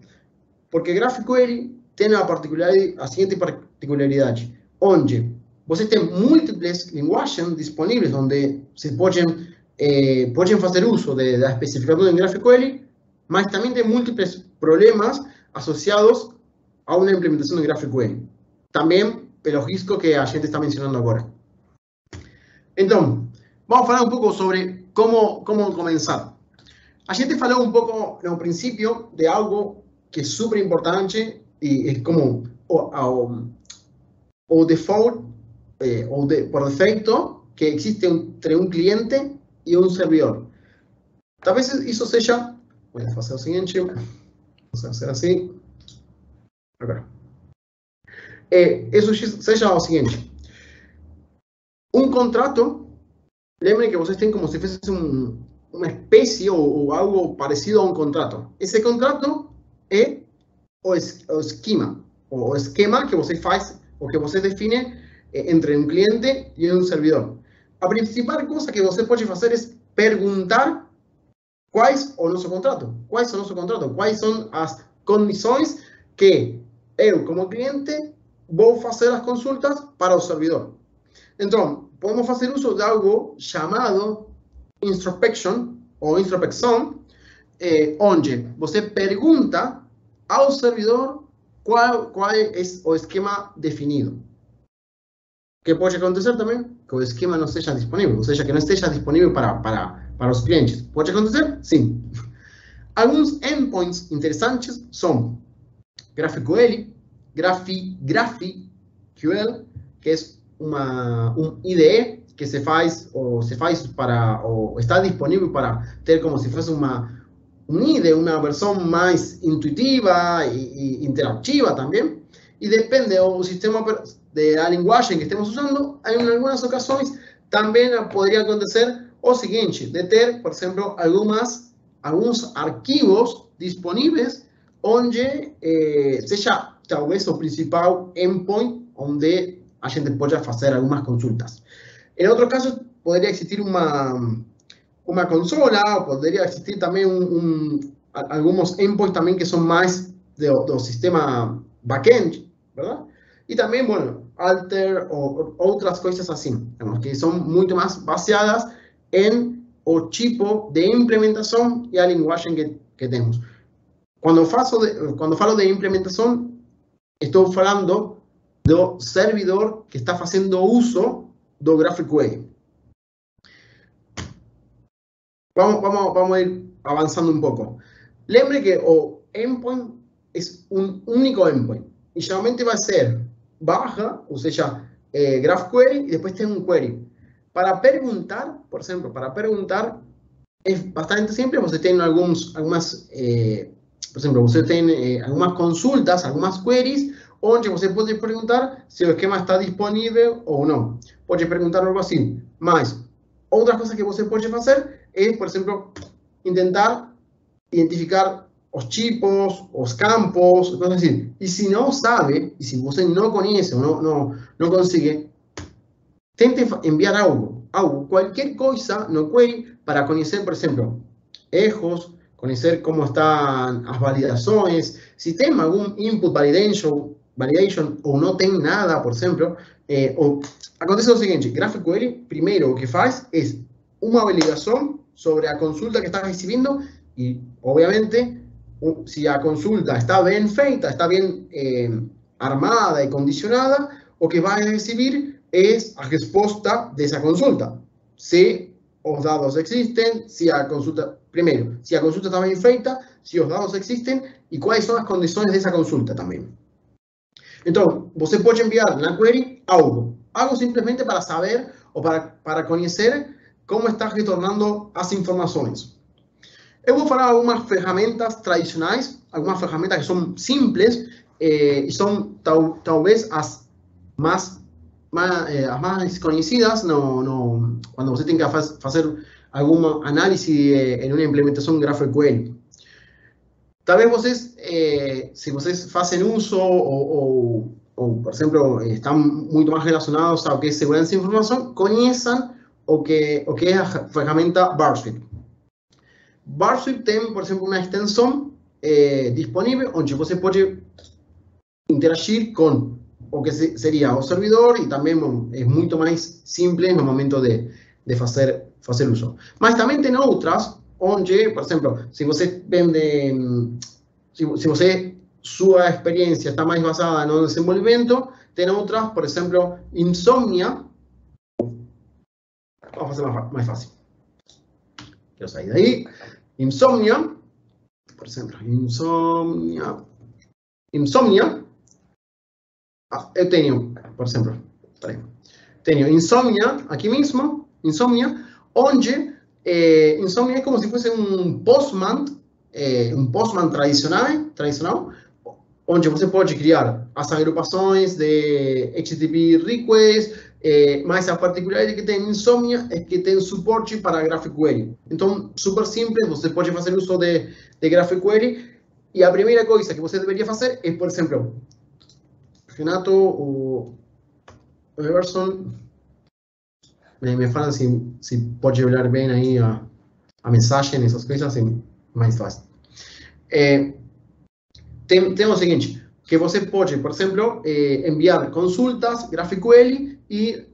Porque GraphQL tem a seguinte particularidade, onde você tem múltiplas linguagens disponíveis, onde se podem fazer uso da especificação em GraphQL, mas também tem múltiplos problemas associados a uma implementação de GraphQL. Também pelo risco que a gente está mencionando agora. Então, vamos falar um pouco sobre como começar. A gente falou um pouco no princípio de algo que é super importante e é como o default, por defeito, que existe entre um cliente e um servidor. Talvez isso seja... Vou fazer o seguinte, vamos fazer assim. Agora. Isso seja o seguinte. Um contrato, lembrem que vocês têm como se fosse uma espécie ou algo parecido a um contrato. Esse contrato é o esquema que você faz, ou que você define entre um cliente e um servidor. A principal coisa que você pode fazer é perguntar quais são o nosso contrato, quais são as condições que eu, como cliente, vou fazer as consultas para o servidor. Então, podemos fazer uso de algo chamado introspection ou introspecção, onde você pergunta ao servidor qual é o esquema definido. O que pode acontecer também? Que o esquema não seja disponível, ou seja, que não esteja disponível para os clientes. Pode acontecer? Sim. Alguns endpoints interessantes são GraphQL, GraphQL, que é um IDE que se faz para, ou está disponível para ter como se fosse um IDE, uma versão mais intuitiva e interativa também. E depende do sistema, da linguagem que estemos usando, em algumas ocasiões também poderia acontecer o seguinte, de ter, por exemplo, alguns arquivos disponíveis onde seja talvez o principal endpoint onde a gente pode fazer algumas consultas. Em outro caso, poderia existir uma consola, poderia existir também alguns endpoints também que são mais do sistema backend, verdade? E também, bueno, Alter ou outras coisas assim, que são muito mais baseadas em o tipo de implementação e a linguagem que temos. Quando falo de implementação, estou falando do servidor que está fazendo uso do GraphQL. Vamos ir avançando um pouco. Lembre que o endpoint é um único endpoint. E geralmente vai ser barra, ou seja, GraphQL, e depois tem um query. Para perguntar, por exemplo, é bastante simples. Você tem por exemplo, você tem algumas consultas, algumas queries, onde você pode perguntar se o esquema está disponível ou não. Pode perguntar algo assim. Mas, outra coisa que você pode fazer é, por exemplo, tentar identificar os tipos, os campos, coisas assim. E se não sabe, e se você não conhece ou não consegue, tente enviar algo, qualquer coisa no query para conhecer, por exemplo, erros, conhecer como estão as validações, se tem algum input validation ou não tem nada, por exemplo. Acontece o seguinte, GraphQL, primeiro o que faz é uma validação sobre a consulta que está recebendo e, obviamente, se a consulta está bem feita, está bem armada e condicionada, o que vai receber é a resposta dessa consulta. Se os dados existem, primeiro, se a consulta está bem feita, se os dados existem e quais são as condições dessa consulta também. Então, você pode enviar na query algo simplesmente para saber ou para conhecer como está retornando as informações. Eu vou falar algumas ferramentas tradicionais, algumas ferramentas que são simples, são talvez as mais conhecidas quando você tem que fazer alguma análise em uma implementação GraphQL. Talvez vocês, se vocês fazem uso ou, por exemplo, estão muito mais relacionados ao que é segurança de informação, conheçam o que é a ferramenta Burp Suite. Burp Suite tem, por exemplo, uma extensão disponível onde você pode interagir com o que seria o servidor e também é muito mais simples no momento de fazer uso. Mas também tem outras onde, por exemplo, se você vende, se você, sua experiência está mais basada no desenvolvimento, tem outras, por exemplo, Insomnia. Vamos fazer mais fácil. Quero sair daí. Insomnia, por exemplo, Insomnia. Eu tenho, por exemplo, tenho Insomnia aqui mesmo, Insomnia, onde Insomnia é como se fosse um Postman tradicional, onde você pode criar as agrupações de HTTP requests, mas a particularidade que tem Insomnia é que tem suporte para GraphQL. Então, super simples, você pode fazer uso de GraphQL, e a primeira coisa que você deveria fazer é, por exemplo, Renato, o Everson, me falam se pode olhar bem aí a mensagem, essas coisas, é mais fácil. Tem o seguinte, que você pode, por exemplo, enviar consultas GraphQL e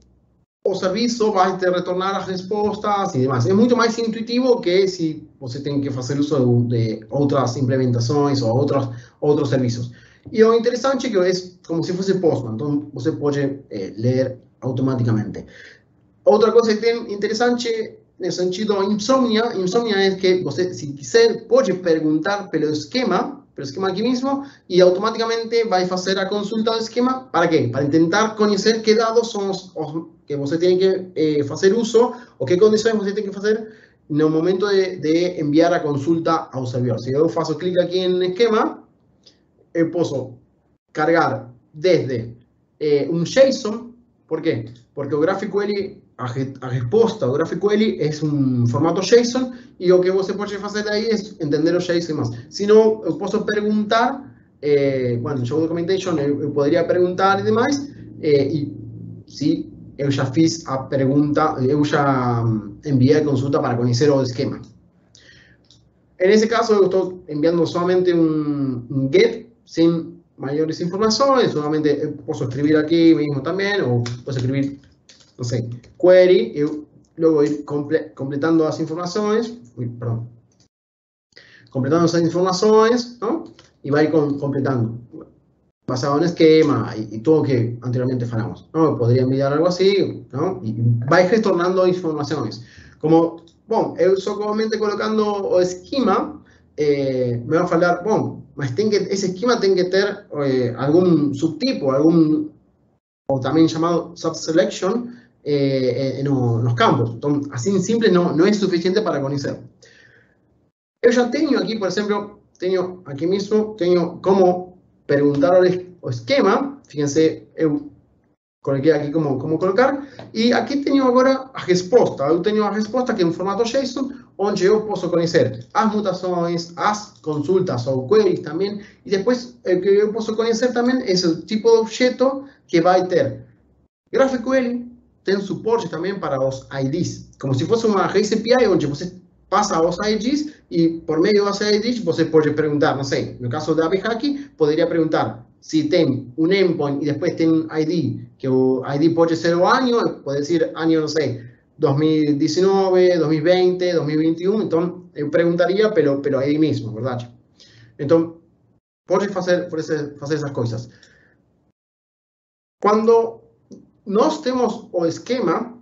o serviço vai te retornar as respostas e demais. É muito mais intuitivo que se você tem que fazer uso de outras implementações ou outros serviços. E o interessante é que é como se fosse Postman, então você pode ler automaticamente. Outra coisa que tem interessante nesse sentido, Insomnia é que você, se quiser, pode perguntar pelo esquema aqui mesmo, e automaticamente vai fazer a consulta do esquema. Para quê? Para tentar conhecer que dados são os que você tem que fazer uso, ou que condições você tem que fazer no momento de enviar a consulta ao servidor. Se eu faço clique aqui em esquema, eu posso carregar desde um JSON. Por quê? Porque o GraphQL, a resposta do GraphQL é um formato JSON, e o que você pode fazer aí é entender o JSON mais. Se não, eu posso perguntar, no show documentation eu poderia perguntar e demais, e se eu já fiz a pergunta, eu já enviei a consulta para conhecer o esquema. Nesse caso, eu estou enviando somente um GET, sem maiores informações, solamente eu posso escrever aqui mesmo também, ou posso escrever, não sei, query, eu logo ir completando as informações, completando as informações, não? E vai completando, basado no esquema e tudo que anteriormente falamos. Não? Poderia enviar algo assim, não? E vai retornando informações. Como, bom, eu somente colocando o esquema, me vai falar, bom, mas esse esquema tem que ter algum subtipo, ou também chamado subselection, nos campos. Então, assim simples não é suficiente para conhecer. Eu já tenho aqui, por exemplo, tenho aqui mesmo, tenho como perguntar o esquema. Fíjense, eu coloquei aqui como colocar, e aqui tenho agora a resposta. Eu tenho a resposta que é um formato JSON, onde eu posso conhecer as mutações, as consultas ou queries também, e depois o que eu posso conhecer também é o tipo de objeto que vai ter. GraphQL tem suporte também para os IDs, como se fosse uma REST API, onde você passa os IDs, e por meio dos IDs você pode perguntar, não sei, no caso da AppHack, poderia perguntar se tem um endpoint e depois tem um ID, que o ID pode ser o ano, pode ser ano, não sei, 2019, 2020, 2021, então eu perguntaria pelo ID mesmo, verdade? Então, pode fazer essas coisas. Quando nós temos o esquema,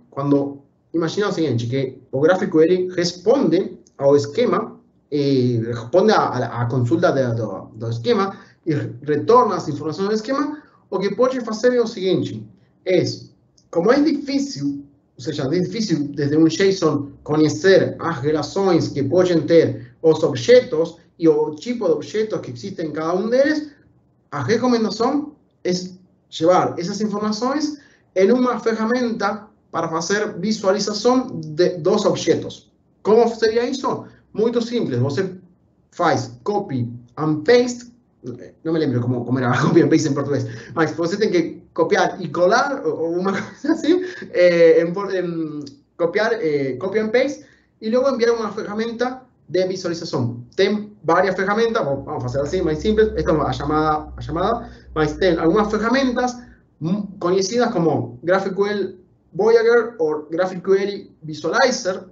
imagina o seguinte, que o GraphQL responde ao esquema, responde à consulta do esquema e retorna as informações do esquema. O que pode fazer é o seguinte, como é difícil, ou seja, é difícil desde um JSON conhecer as relações que podem ter os objetos e o tipo de objetos que existem em cada um deles, a recomendação é levar essas informações em uma ferramenta para fazer visualização dos objetos. Como seria isso? Muito simples. Você faz copy and paste. Não me lembro como era copy and paste em português, mas você tem que copiar e colar, ou uma coisa assim, copiar, copy and paste, e logo enviar uma ferramenta de visualização. Tem várias ferramentas, vamos fazer assim, mais simples, esta é a chamada, mas tem algumas ferramentas conhecidas como GraphQL Voyager ou GraphQL Visualizer.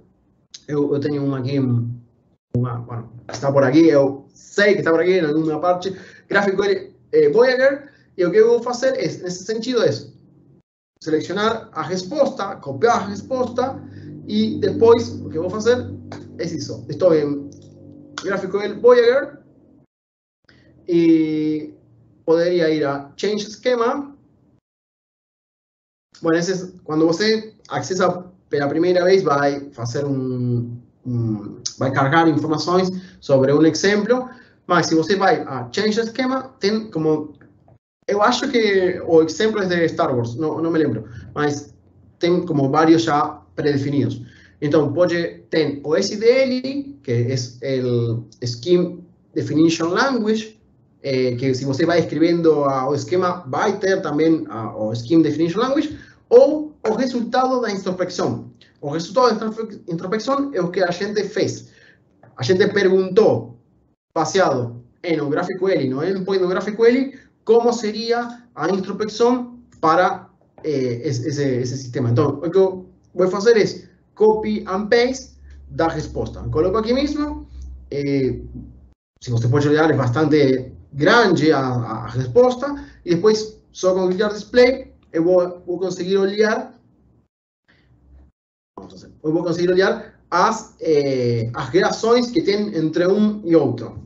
Eu tenho uma aqui, bueno, está por aqui, eu sei que está por aqui em alguma parte, GraphQL Voyager, e o que eu vou fazer nesse sentido é selecionar a resposta, copiar a resposta, e depois o que eu vou fazer é isso. Estou em GraphQL Voyager e poderia ir a Change Schema. Bueno, quando você acessa pela primeira vez, vai fazer vai carregar informações sobre um exemplo, mas se você vai a Change Schema, tem como, eu acho que o exemplo é de Star Wars, não me lembro, mas tem como vários já predefinidos. Então, ter o SDL, que é o Scheme Definition Language, que se você vai escrevendo o esquema, vai ter também o Scheme Definition Language, ou o resultado da introspecção. O resultado da introspecção é o que a gente fez. A gente perguntou, baseado em um GraphQL, no endpoint do GraphQL, como seria a introspecção para esse sistema. Então, o que eu vou fazer é copy and paste da resposta. Coloco aqui mesmo. Se você pode olhar, é bastante grande a resposta. E depois, só com clicar display, eu vou conseguir olhar. Eu vou conseguir olhar as relações que tem entre um e outro.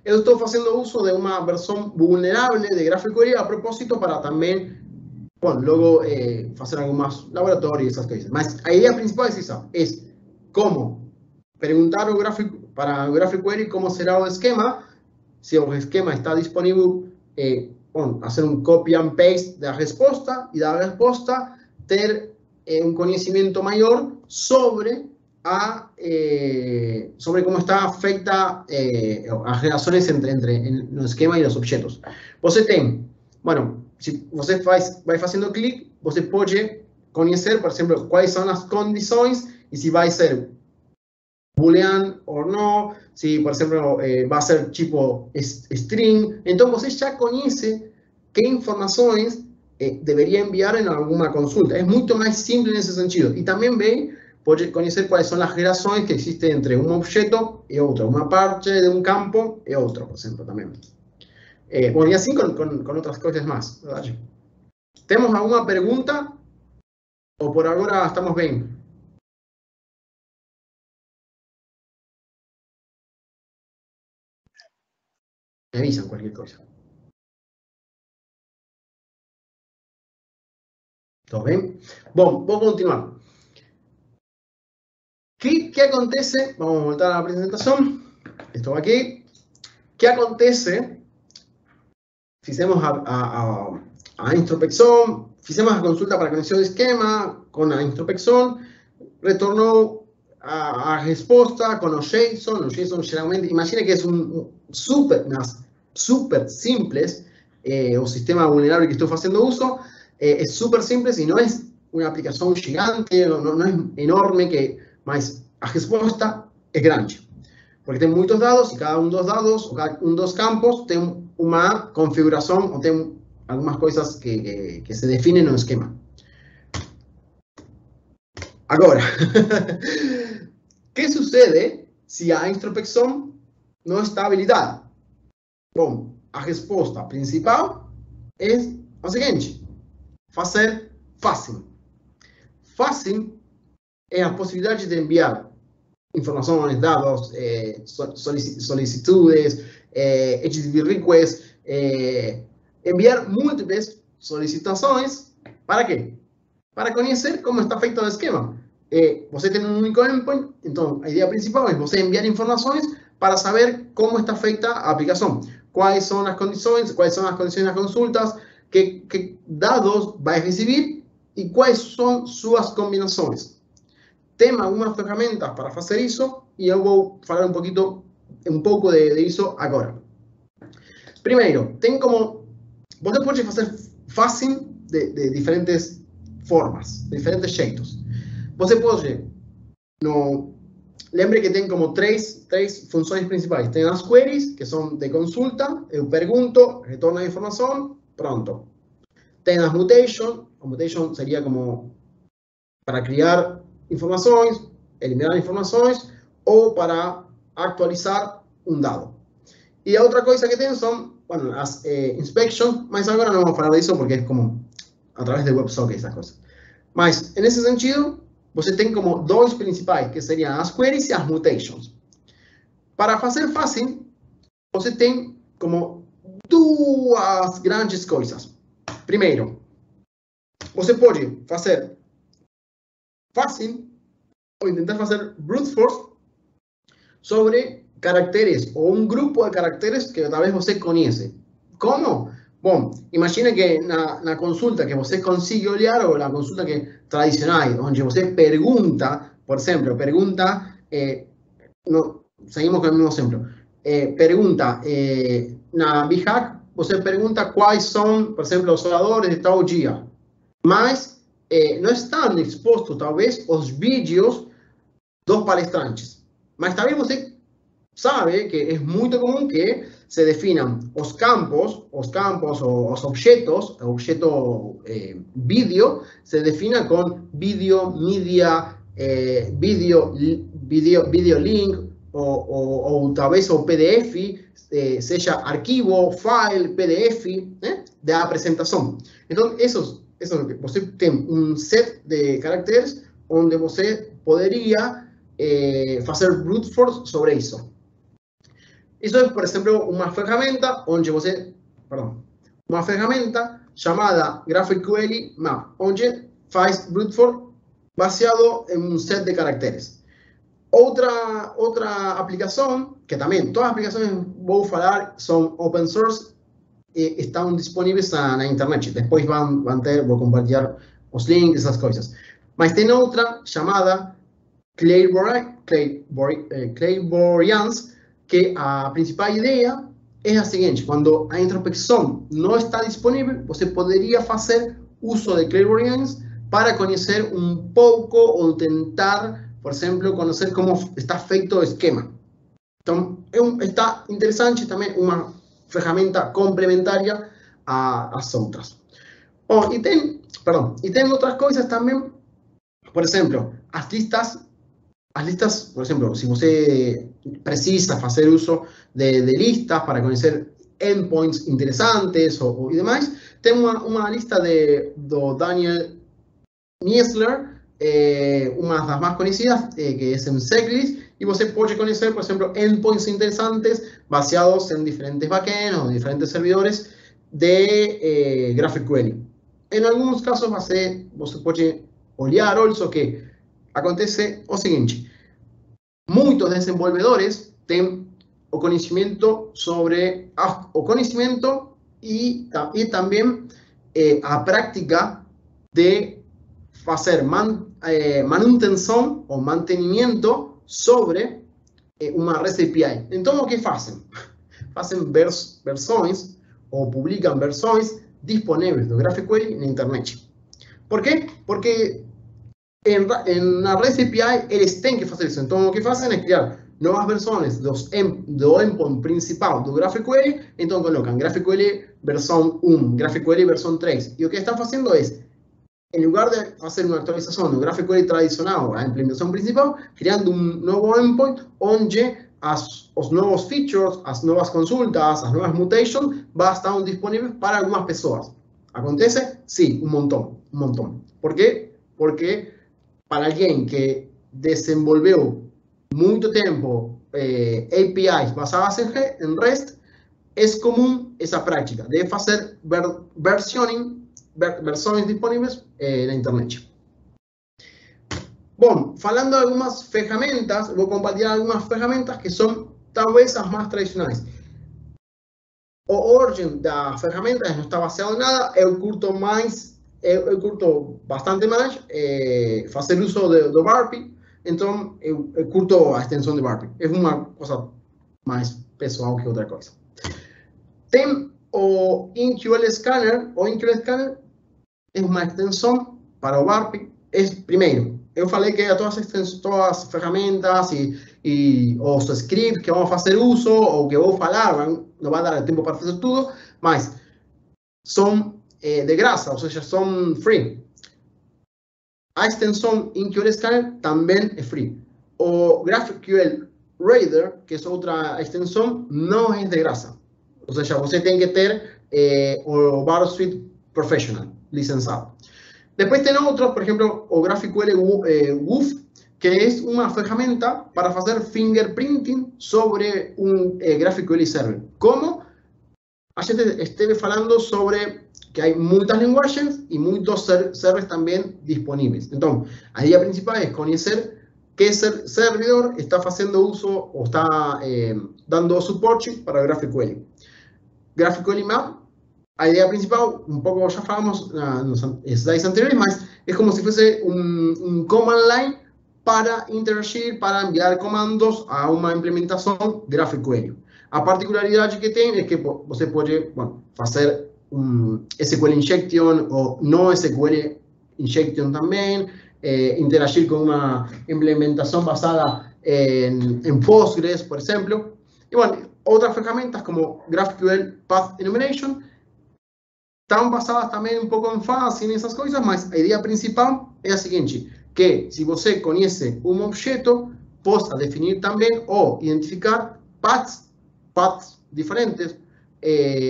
Eu estou fazendo uso de uma versão vulnerável de GraphQL a propósito para também, bom, logo fazer alguns laboratórios e essas coisas. Mas a ideia principal é essa, é como perguntar para o GraphQL como será o esquema, se o esquema está disponível, bom, fazer um copy and paste da resposta e da resposta ter um conhecimento maior sobre sobre como está feita as relações entre no esquema e os objetos. Você tem, bueno, se você vai fazendo clique, você pode conhecer, por exemplo, quais são as condições e se vai ser boolean ou não, se, por exemplo, vai ser tipo string. Então, você já conhece que informações deveria enviar em alguma consulta. É muito mais simples nesse sentido. E também pode conhecer quais são as relações que existem entre um objeto e outro, uma parte de um campo e outro, por exemplo, também. Bom, e assim com outras coisas mais, verdade? Temos alguma pergunta? Ou por agora estamos bem? Me avisan qualquer coisa. ¿Todo bem? Bom, vou continuar. ¿Qué acontece? Vamos a voltar a la presentación. Estou aqui. ¿Qué acontece? Fizemos a introspecção, fizemos a consulta para conexión de esquema con a introspecção, retornou a resposta com o JSON. O JSON geralmente, imagina que é super simples, o sistema vulnerável que estou fazendo uso, é super simples e não é uma aplicação gigante, não é enorme, mas a resposta é grande. Porque tem muitos dados e cada um dos dados, ou cada um dos campos, tem uma configuração ou tem algumas coisas que se definem no esquema. Agora, o que sucede se a introspecção não está habilitada? Bom, a resposta principal é o seguinte: fazer fácil. Fácil é a possibilidade de enviar informações, dados, solicitudes, HTTP requests, enviar múltiplas solicitações. ¿Para quê? Para conhecer como está feito o esquema. Você tem um único endpoint, então a ideia principal é você enviar informações para saber como está feita a aplicação. quais são as condições das consultas, que dados vai receber e quais são suas combinações. Tem algumas ferramentas para fazer isso e eu vou falar um pouco de isso agora. Primeiro, tem como você pode fazer fácil de diferentes formas, de diferentes jeitos. Você pode, lembre que tem como três funções principais. Tem as queries, que são de consulta, eu pergunto, retorno a informação, pronto. Tem as mutation, a mutation seria como para criar informações, eliminar informações, ou para atualizar um dado. E a outra coisa que tem são, bueno, as inspection, mas agora não vamos falar disso porque é como a través de WebSocket essas coisas. Mas, nesse sentido, você tem como dois principais, que seriam as queries e as mutations. Para fazer fácil, você tem como duas grandes coisas. Primeiro, você pode fazer fácil ou tentar fazer brute force sobre caracteres ou um grupo de caracteres que talvez você conhece. Como? Bom, imagine que na consulta que você consigue olhar, ou na consulta que tradicional, onde você pergunta, por exemplo, seguimos com o mesmo exemplo, pergunta, na BHAC, você pergunta quais são, por exemplo, os oradores de tal dia, mas não estão expostos, talvez, os vídeos dos palestrantes. Mas também você sabe que é muito comum que se definam os campos ou os objetos, o objeto vídeo, se defina com vídeo, media, video link, ou talvez o PDF, seja arquivo, file, PDF, da apresentação. Então, você tem um set de caracteres onde você poderia fazer brute force sobre isso. Isso é, por exemplo, uma ferramenta chamada GraphQL Map, onde faz brute force baseado em um set de caracteres. Outra aplicação, que também todas as aplicações que vou falar são open source e estão disponíveis na internet. Depois vou compartilhar os links, essas coisas. Mas tem outra chamada Clairvoyance, que a principal ideia é a seguinte: quando a introspecção não está disponível, você poderia fazer uso de Clairvoyance para conhecer um pouco ou tentar, por exemplo, conhecer como está feito o esquema. Então, está interessante também, uma ferramenta complementária às outras. E tem outras coisas também, por exemplo, as listas, por exemplo, se você precisa fazer uso de listas para conhecer endpoints interessantes e demais, tem uma lista do Daniel Miessler, uma das mais conhecidas, que é em Checklist, e você pode conhecer, por exemplo, endpoints interessantes baseados em diferentes backends ou diferentes servidores de GraphQL. Em alguns casos, você pode olhar also que acontece o seguinte: muitos desenvolvedores têm o conhecimento e também a prática de fazer manutenção ou mantenimento sobre uma REST API. Então, o que fazem? Fazem versões ou publicam versões disponíveis do GraphQL na internet. Por quê? Porque na REST API eles têm que fazer isso. Então, o que fazem é criar novas versões do endpoint principal do GraphQL. Então, colocam GraphQL versão 1, GraphQL versão 3. E o que estão fazendo é, em lugar de fazer uma atualização do GraphQL tradicional, a implementação principal, criando um novo endpoint onde os novos features, as novas consultas, as novas mutations vão estar disponíveis para algumas pessoas. Acontece? Sim, um montão. Por quê? Porque para alguém que desenvolveu muito tempo APIs basadas em REST, é comum essa prática de fazer versões disponíveis na internet. Bom, falando de algumas ferramentas, vou compartilhar algumas ferramentas que são talvez as mais tradicionais. origem da ferramenta não está baseado em nada, eu curto bastante mais fazer uso do Burpee, então eu curto a extensão de Burpee. É uma coisa mais pessoal que outra coisa. Tem o InQL Scanner. O InQL Scanner é uma extensão para o Burpee. Primeiro, eu falei que todas as ferramentas e os scripts que vamos fazer uso, ou que vou falar, não vai dar tempo para fazer tudo, mas são de graça, ou seja, são free. A extensão InQL Scanner também é free. O GraphQL Reader, que é outra extensão, não é de graça. Ou seja, você tem que ter o Burpsuite Professional, licenciado. Depois tem outro, por exemplo, o GraphQL WOOF, que é uma ferramenta para fazer fingerprinting sobre um GraphQL server. Como a gente esteve falando sobre que há muitas linguagens e muitos servers também disponíveis. Então, a ideia principal é conhecer que servidor está fazendo uso ou está dando suporte para o GraphQL. GraphQL Map, a ideia principal, um pouco já falamos nos slides anteriores, mas é como se fosse um command line para interagir, para enviar comandos a uma implementação GraphQL. A particularidade que tem é que você pode fazer SQL Injection ou NoSQL Injection também, interagir com uma implementação basada em Postgres, por exemplo. E, outras ferramentas como GraphQL Path Enumeration estão basadas também um pouco em Fuzzy e nessas coisas, mas a ideia principal é a seguinte, que se você conhece um objeto, possa definir também ou identificar paths diferentes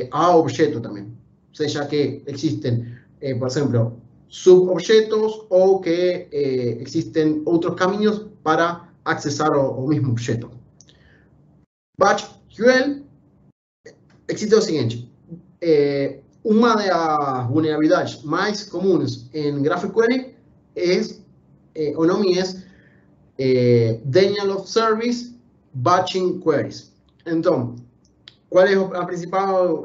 ao objeto também. Seja que existem, por exemplo, subobjetos ou que existem outros caminhos para acessar o mesmo objeto. BatchQL existe o seguinte, uma das vulnerabilidades mais comuns em GraphQL o nome é Denial of Service Batching Queries. Então, qual é a principal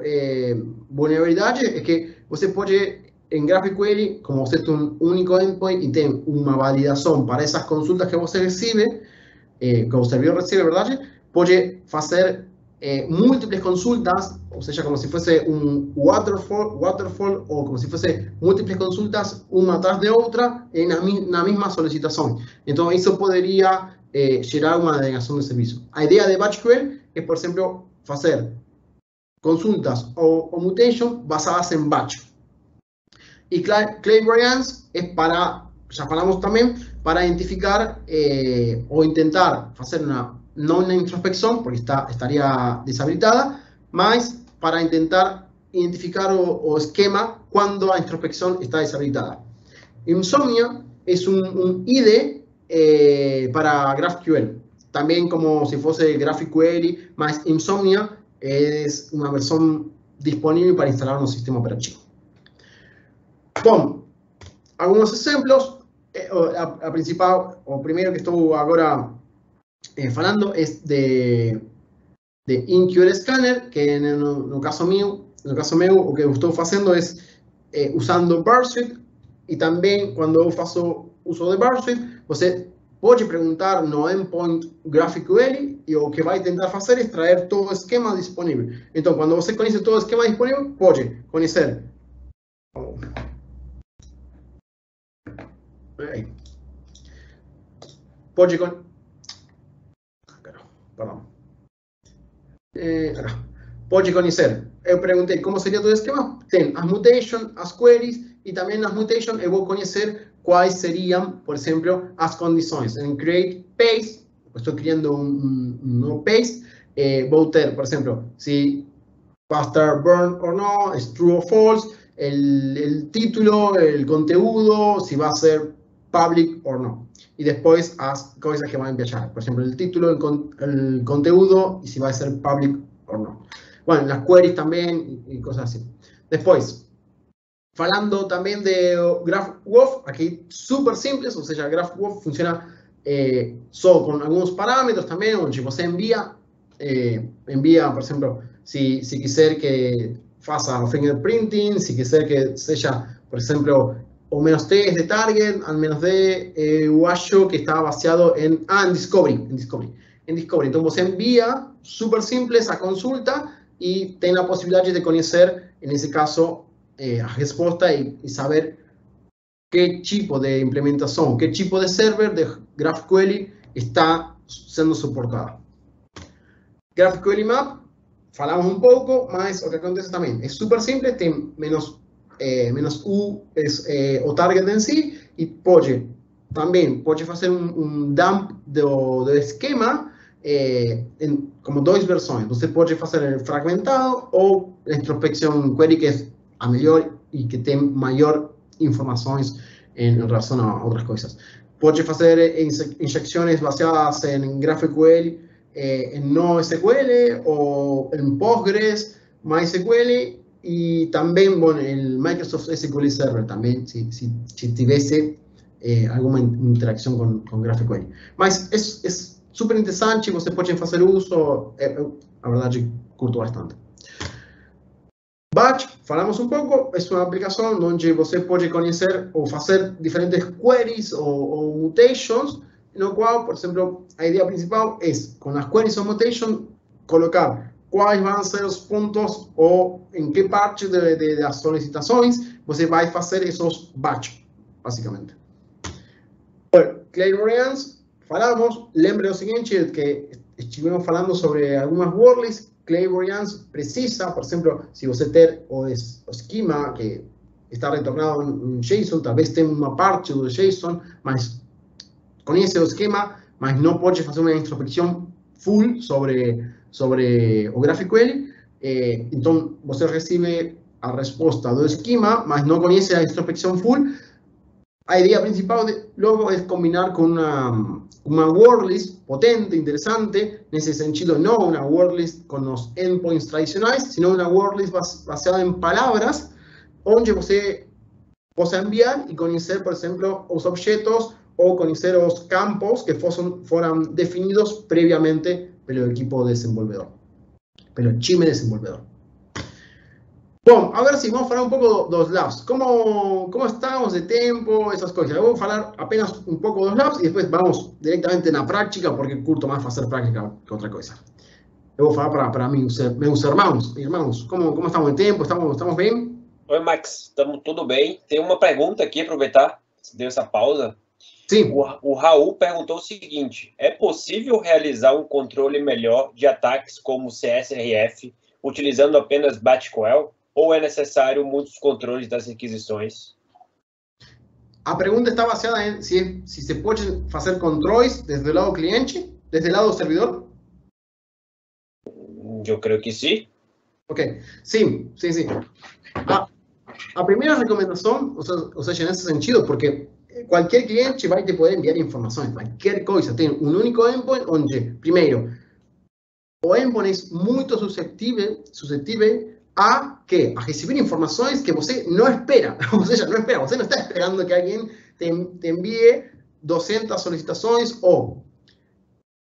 vulnerabilidade? É que você pode, em GraphQL, como você tem um único endpoint e tem uma validação para essas consultas que você recebe, que o servidor recebe, verdade? Pode fazer múltiplas consultas, ou seja, como se fosse um waterfall ou como se fosse múltiplas consultas, uma atrás de outra, na mesma solicitação. Então, isso poderia gerar uma denegação de serviço. A ideia de BatchQL é, por exemplo, fazer consultas ou mutation basadas em batch. E Claim Variance é para, já falamos também, para identificar ou tentar fazer não uma introspecção, porque estaria desabilitada, mas para tentar identificar o esquema quando a introspecção está desabilitada. Insomnia é um IDE para GraphQL, também como se fosse GraphQL, mas Insomnia é uma versão disponível para instalar no sistema operativo. Bom, alguns exemplos. O primeiro que estou agora falando é de InQL Scanner, que no caso meu, o que eu estou fazendo é usando Burpsuite, e também quando eu faço uso de Burpsuite, você pode perguntar no endpoint GraphQL e o que vai tentar fazer é extrair todo o esquema disponível. Então, quando você conhece todo o esquema disponível, pode conhecer. Pode conhecer. Eu perguntei como seria todo o esquema. Tem as mutations, as queries, e também nas mutations eu vou conhecer quais seriam, por exemplo, as condições. Em create paste, estou criando um novo paste, vou ter, por exemplo, se va a estar burn ou não, es true or false, el título, el conteúdo, si va a ser public o no. Y después las cosas que van a enviar. Por ejemplo, el título, el conteúdo y si va a ser public o no. Bueno, las queries también y cosas así. Después, falando también de GraphWoff, aquí súper simples, o sea, GraphWoff funciona solo con algunos parámetros también, donde si usted envía, por ejemplo, se quiser que faça fingerprinting, se quiser que seja, por exemplo, o menos T es de target, al menos D, eu acho que está baseado en Discovery. Então, você envia, super simple, essa consulta e tem a possibilidade de conhecer, nesse caso, a resposta e saber qué tipo de implementación, qué tipo de server de GraphQL está siendo soportado. GraphQL Map, falamos un poco, mas o que acontece también es súper simple, tem menos U es o target en sí, y también puede hacer un dump de esquema en como dos versiones. Você puede hacer el fragmentado o la introspección query, que es a mejor y que tiene mayor informações em relação a outras coisas. Pode fazer injeções baseadas em GraphQL, em NoSQL ou em Postgres, MySQL e também o Microsoft SQL Server também, se tivesse alguma interação com GraphQL. Mas é super interessante, você pode fazer uso, a verdade, curto bastante. Batch, falamos un poco, es una aplicación donde você pode conhecer o fazer diferentes queries o mutations, en lo cual, por ejemplo, la idea principal es, con las queries o mutations, colocar cuáles van a ser los puntos o en qué parte de las solicitaciones você vai fazer esos batch, básicamente. Bueno, Clairvoyance, falamos, lembre lo siguiente, que estuvimos falando sobre algunas wordlists. Clairvoyance precisa, por ejemplo, si você ter o esquema que está retornado en JSON, tal vez tenga una parte de JSON, mas conhece o esquema, mas não pode fazer uma introspecção full sobre o GraphQL. Então, você recebe a resposta do esquema, mas não conhece a introspecção full. A idea principal luego es combinar con una wordlist potente, interesante, en ese sentido no una wordlist con los endpoints tradicionales, sino una wordlist basada en palabras, donde você possa enviar y conocer, por ejemplo, los objetos o conocer los campos que fueron definidos previamente por el equipo desenvolvedor, por el time desenvolvedor. Bom, agora sim, vamos falar um pouco dos labs. Como estamos de tempo, essas coisas. Eu vou falar apenas um pouco dos labs e depois vamos diretamente na prática, porque curto mais fazer prática que outra coisa. Eu vou falar para meus irmãos, como estamos de tempo? Estamos bem? Oi, Max, estamos tudo bem. Tem uma pergunta aqui, aproveitar, se deu essa pausa. Sim. O Raul perguntou o seguinte: é possível realizar um controle melhor de ataques como CSRF utilizando apenas BatchQL? Ou é necessário muitos controles das requisições? A pergunta está baseada em se se pode fazer controles desde o lado cliente, desde o lado servidor? Eu creio que sim. Ok, sim. A primeira recomendação, ou seja, nesse sentido, porque qualquer cliente vai te poder enviar informações, qualquer coisa. Tem um único endpoint onde, primeiro, o endpoint é muito suscetível a recibir informações que você não espera. Ou seja, não espera. Você não está esperando que alguém te envie 200 solicitações ou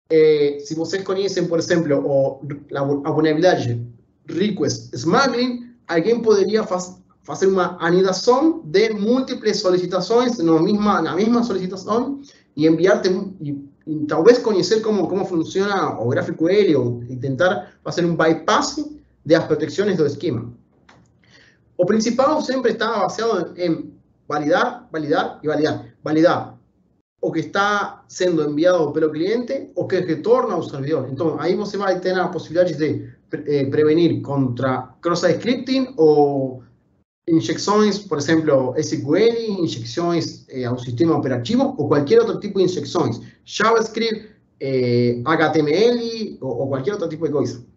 se vocês conhecem, por exemplo, a vulnerabilidade request smuggling, alguém poderia fazer uma anidação de múltiplas solicitações na mesma solicitação e enviar-te e talvez conhecer como funciona o GraphQL ou tentar fazer um bypass de las protecciones do esquema. O principal sempre está baseado en validar y validar. Validar o que está sendo enviado pelo cliente o que retorna ao servidor. Então, aí você vai ter a possibilidade de prevenir contra cross-site scripting ou injeções, por exemplo, SQL, injeções ao sistema operativo ou qualquer outro tipo de injeções. JavaScript, HTML ou qualquer outro tipo de coisa.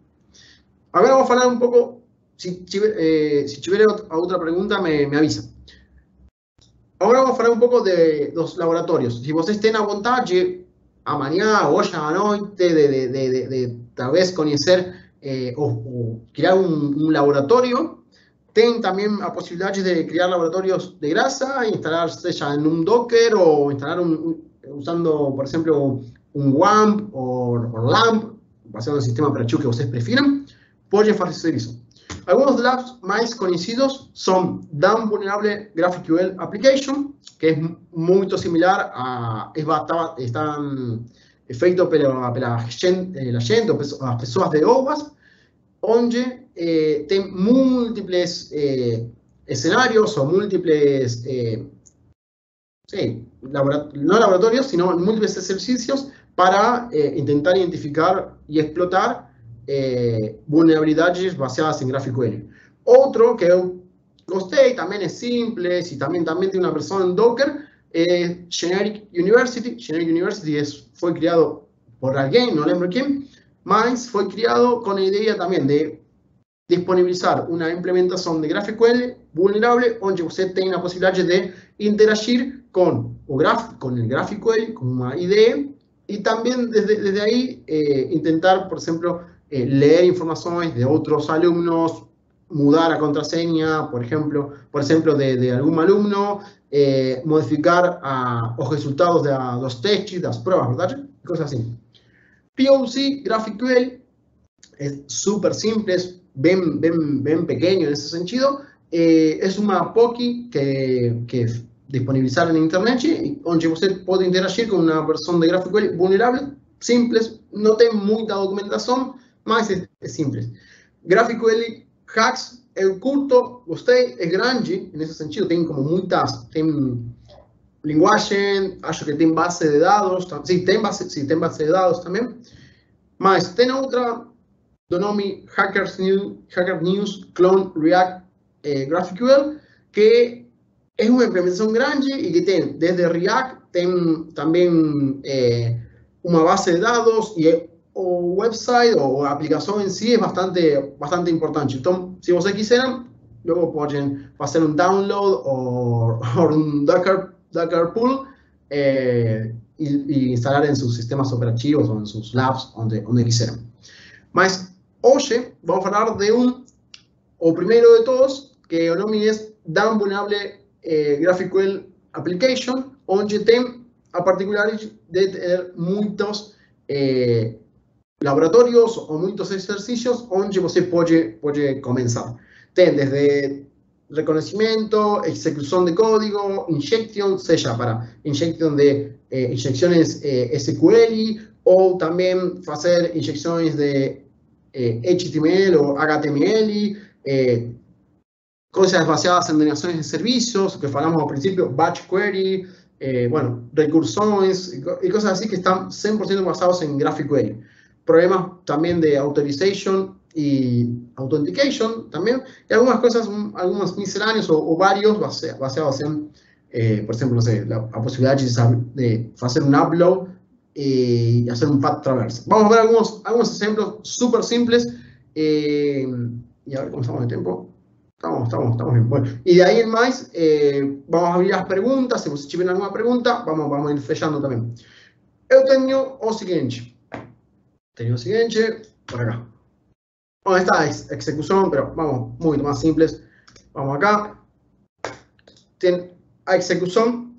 Agora vamos falar um pouco, se tiver outra pergunta, me avisa. Agora vamos falar um pouco dos laboratórios. Se vocês têm a vontade, amanhã, hoje à noite, de talvez conhecer ou criar um laboratório, tem também a possibilidade de criar laboratórios de graça, instalar, seja em um Docker ou instalar usando, por exemplo, um WAMP ou LAMP, baseado no sistema operativo que vocês prefiram. pode fazer isso. Alguns labs mais conhecidos são DAM Vulnerable GraphQL Application, que é muito similar a... está feito pela gente, as pessoas de OWASP, onde tem múltiples cenários ou múltiples, no laboratorios, sino múltiples exercicios para intentar identificar y explotar vulnerabilidades baseadas en GraphQL. Otro que eu gostei, también es simple, y también tiene una versión en Docker, Generic University. Generic University fue creado por alguien, no lembro quién, mas fue creado con la idea también de disponibilizar una implementación de GraphQL vulnerable, donde usted tenga la posibilidad de interagir con el GraphQL, con una IDE, y también desde ahí intentar, por ejemplo, leer informaciones de otros alumnos, mudar a contraseña, por ejemplo de algún alumno, modificar los resultados de los testes, de las pruebas, ¿verdad? Cosas así. POC, GraphQL, es súper simple, es bien pequeño en ese sentido. Es una POC que disponibilizar en internet, donde usted puede interagir con una versión de GraphQL vulnerable, simples, no tiene mucha documentación, mas es simple. GraphQL Hacks, el curto, usted es grande en ese sentido, tiene como muchas, tiene lenguaje, acho que tiene base de datos, sí, tiene base de datos también, mas tiene otra, do nome Hacker News Clone React GraphQL, que es una implementación grande y que tiene desde React, tiene también una base de datos y o website o aplicación en sí es bastante importante. Entonces, si ustedes quisieran, luego pueden hacer un download o un Docker pool y instalar en sus sistemas operativos o en sus labs, donde quisieran. Mas hoy vamos a hablar de o primero de todos, que el nombre es DAM Vulnerable GraphQL Application, donde tiene a particularidad de tener muchos laboratorios o muchos ejercicios donde usted puede comenzar. Tiene desde reconocimiento, ejecución de código, injection, sea para inyección de inyecciones SQL o también hacer inyecciones de HTML o HTML, cosas basadas en denegaciones de servicios, que hablamos al principio, batch query, recursiones y cosas así que están 100% basados en GraphQL. Problemas también de authorization y authentication también, y algunas cosas, algunos misceláneos o varios basados en, por ejemplo, no sé, la posibilidad de hacer un upload y hacer un path traverse. Vamos a ver algunos ejemplos súper simples y a ver cómo estamos de tiempo. Estamos bien. Bueno, y de ahí en más, vamos a abrir las preguntas. Si ustedes tienen alguna pregunta, vamos a ir fechando también. Yo tengo o siguiente. Por acá. Bueno, esta es ejecución, pero vamos, muy más simples. Vamos acá. A ejecución.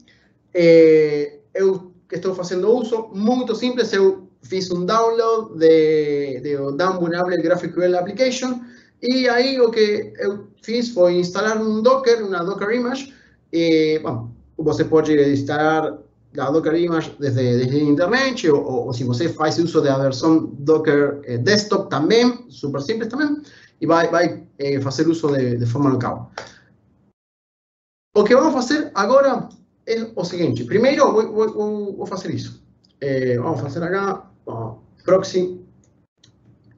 Eu que estou fazendo uso, muito simples, eu fiz um download de DAM Vulnerable GraphQL Application, e aí o que eu fiz foi instalar um Docker, uma Docker Image, e, bom, você pode instalar a Docker Image desde a internet, ou se você faz uso da versão Docker Desktop também, super simples também, e vai fazer uso de forma local. O que vamos fazer agora é o seguinte. Primeiro, vou fazer isso. Vamos fazer acá, proxy.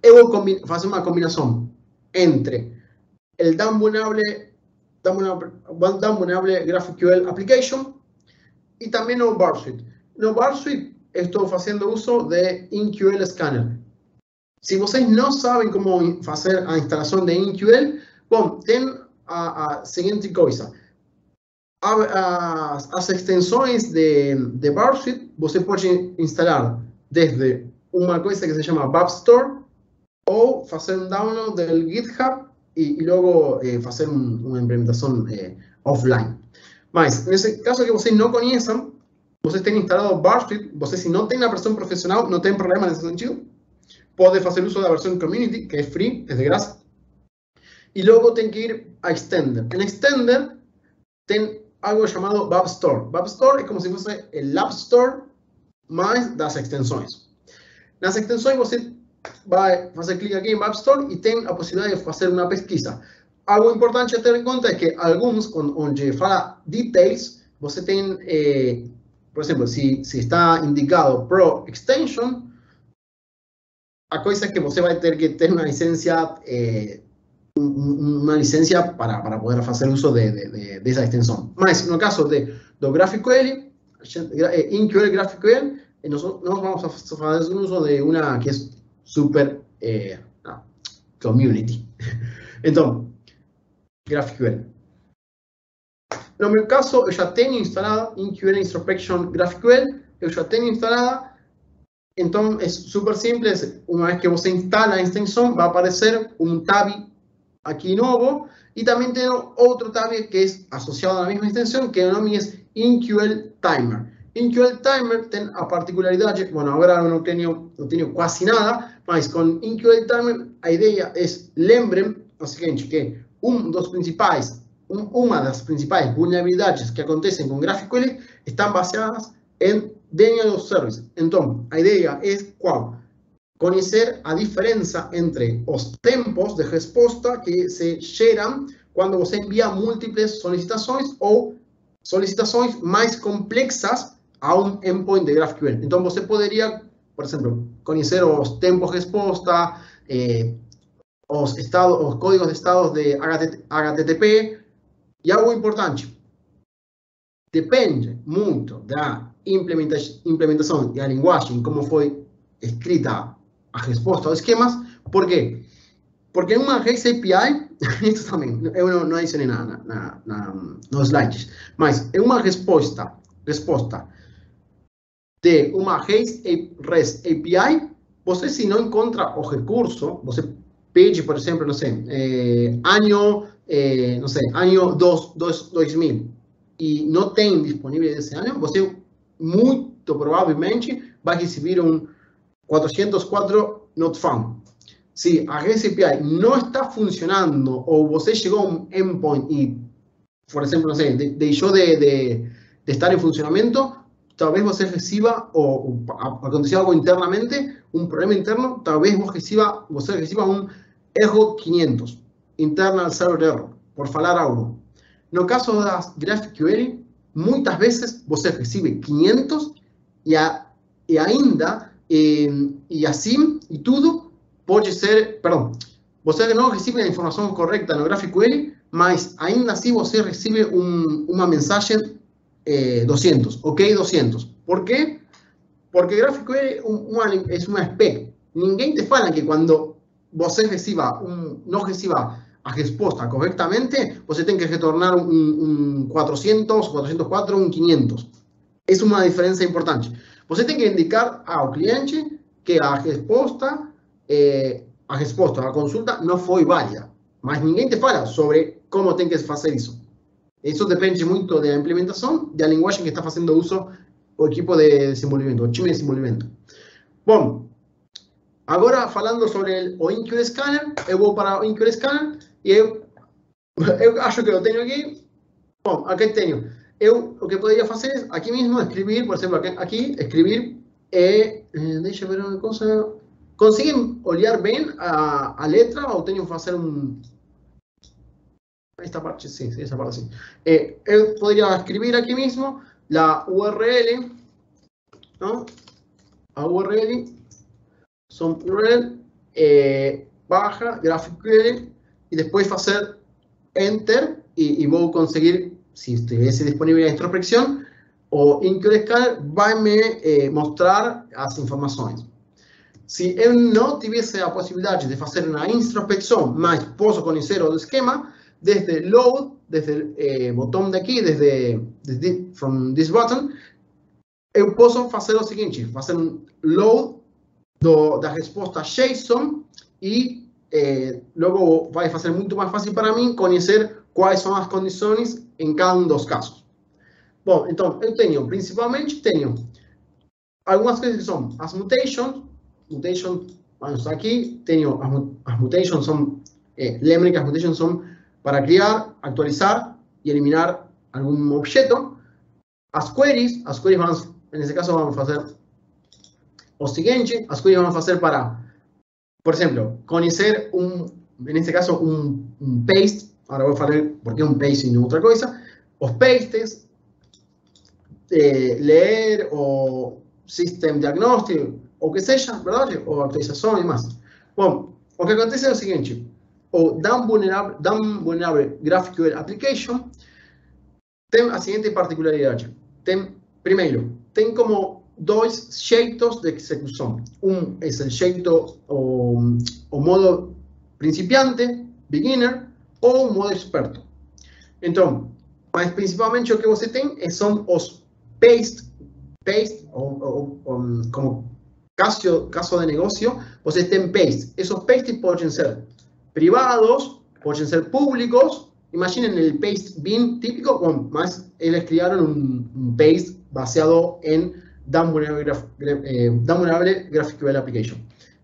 Eu vou fazer uma combinação entre o DAM Vulnerable GraphQL Application e também o Burp Suite. No Burp Suite, estou fazendo uso de InQL Scanner. Se vocês não sabem como fazer a instalação de InQL, bom, tem a seguinte coisa. As extensões de Burp Suite, você pode instalar desde uma coisa que se chama Burp Store ou fazer um download do GitHub e logo fazer uma implementação offline. Mas, nesse caso que vocês não conheçam, vocês têm instalado Burp Suite, vocês se não têm a versão profissional, não tem problema nesse sentido, pode fazer uso da versão Community, que é free, é de graça. E logo tem que ir a Extender. En Extender tem algo chamado Web Store. Web Store é como se fosse o App Store mais das extensões. Nas extensões você vai fazer clique aqui em Web Store e tem a possibilidade de fazer uma pesquisa. Algo importante a ter em conta é que alguns, onde fala Details, você tem, por exemplo, se está indicado Pro Extension, a coisa é que você vai ter que ter uma licença para poder fazer uso dessa extensão. Mas no caso do GraphQL, InQL GraphQL, nós vamos a fazer uso de uma que é super community. Então, GraphQL. No meu caso, eu já tenho instalada InQL Introspection GraphQL, eu já tenho instalada. Então, é super simples. Uma vez que você instala a extensão, vai aparecer um tab aqui novo. E também tem outro tab que é associado à mesma extensão, que o nome é InQL Timer. InQL Timer tem a particularidade, bueno, agora eu não tenho quase nada, mas com InQL Timer a ideia é, lembrem o seguinte, que uma das principais vulnerabilidades que acontecem com GraphQL estão baseadas em Denial of Service. Então, a ideia é qual? Conhecer a diferença entre os tempos de resposta que se geram quando você envia múltiplas solicitações ou solicitações mais complexas a um endpoint de GraphQL. Então, você poderia, por exemplo, conhecer os tempos de resposta, os códigos de estados de HTTP. E algo importante, depende muito da implementação e a linguagem, como foi escrita a resposta aos esquemas. Por quê? Porque uma REST API, isso também, eu não ensinei nada nos slides, mas é uma resposta de uma REST API, você se não encontra o recurso, você pede, por exemplo, não sei, ano 2000, e não tem disponível esse ano, você muito provavelmente vai receber um 404 not found. Se a REST API não está funcionando, ou você chegou a um endpoint e, por exemplo, não sei, deixou de estar em funcionamento, talvez você receba, ou aconteceu algo internamente, um problema interno, talvez você receba um erro 500, internal server error, por falar algo. No caso das GraphQL, muitas vezes você recebe 500 e ainda, e assim, e tudo, pode ser, perdão, você não recebe a informação correta no GraphQL, mas ainda assim você recebe uma mensagem 200, ok 200. Por quê? Porque GraphQL é uma spec. Ninguém te fala que quando você não receba a resposta corretamente, você tem que retornar um 400, 404, um 500. É uma diferença importante. Você tem que indicar ao cliente que a resposta, a consulta não foi válida. Mas ninguém te fala sobre como tem que fazer isso. Isso depende muito da implementação, da linguagem que está fazendo uso o equipo de desenvolvimento, o time de desenvolvimento. Bom, agora falando sobre o InQL Scanner, eu vou para o InQL Scanner e eu acho que eu tenho aqui. Bom, aqui tenho. O que poderia fazer é aqui mesmo escrever, por exemplo, aqui escrever. Deixa eu ver uma coisa. Conseguem olhar bem a letra ou tenho que fazer esta parte, sim, essa parte sim. Eu poderia escrever aqui mesmo a URL, ¿no? A URL, son URL, barra, GraphQL, y después fazer Enter, y vou conseguir, si estivesse disponível a introspección, o InQL Scanner vai me mostrar as informações. Se eu não tivesse a possibilidade de fazer uma introspecção, mas posso conhecer o esquema, desde Load, desde o botão daqui, desde from this button, eu posso fazer o seguinte, fazer um load da resposta JSON e logo vai fazer muito mais fácil para mim conhecer quais são as condições em cada um dos casos. Bom, então, principalmente tenho algumas coisas que são as mutations. Mutation Vamos aqui, tenho as mutations são, lembrem que as mutations são para criar, actualizar e eliminar algum objeto. As queries vão, nesse caso, vamos fazer o seguinte, as queries vamos fazer para, por exemplo, conhecer nesse caso, um paste. Agora vou falar por que um paste e não outra coisa. Os pastes, ler o system diagnóstico, o que seja, verdade? Ou atualização e mais. Bom, o que acontece é o seguinte, o DAM Vulnerable GraphQL Application tem a seguinte particularidade. Primeiro, tem como dois jeitos de execução. Um é o jeito, o modo principiante, beginner, ou o modo experto. Então, mas principalmente o que você tem são os paste, como caso de negócio, você tem paste. Esses pastes podem ser privados, podem ser públicos. Imaginen el paste bin típico, bueno, mas eles criaram um paste baseado em DAM Vulnerable GraphQL Application.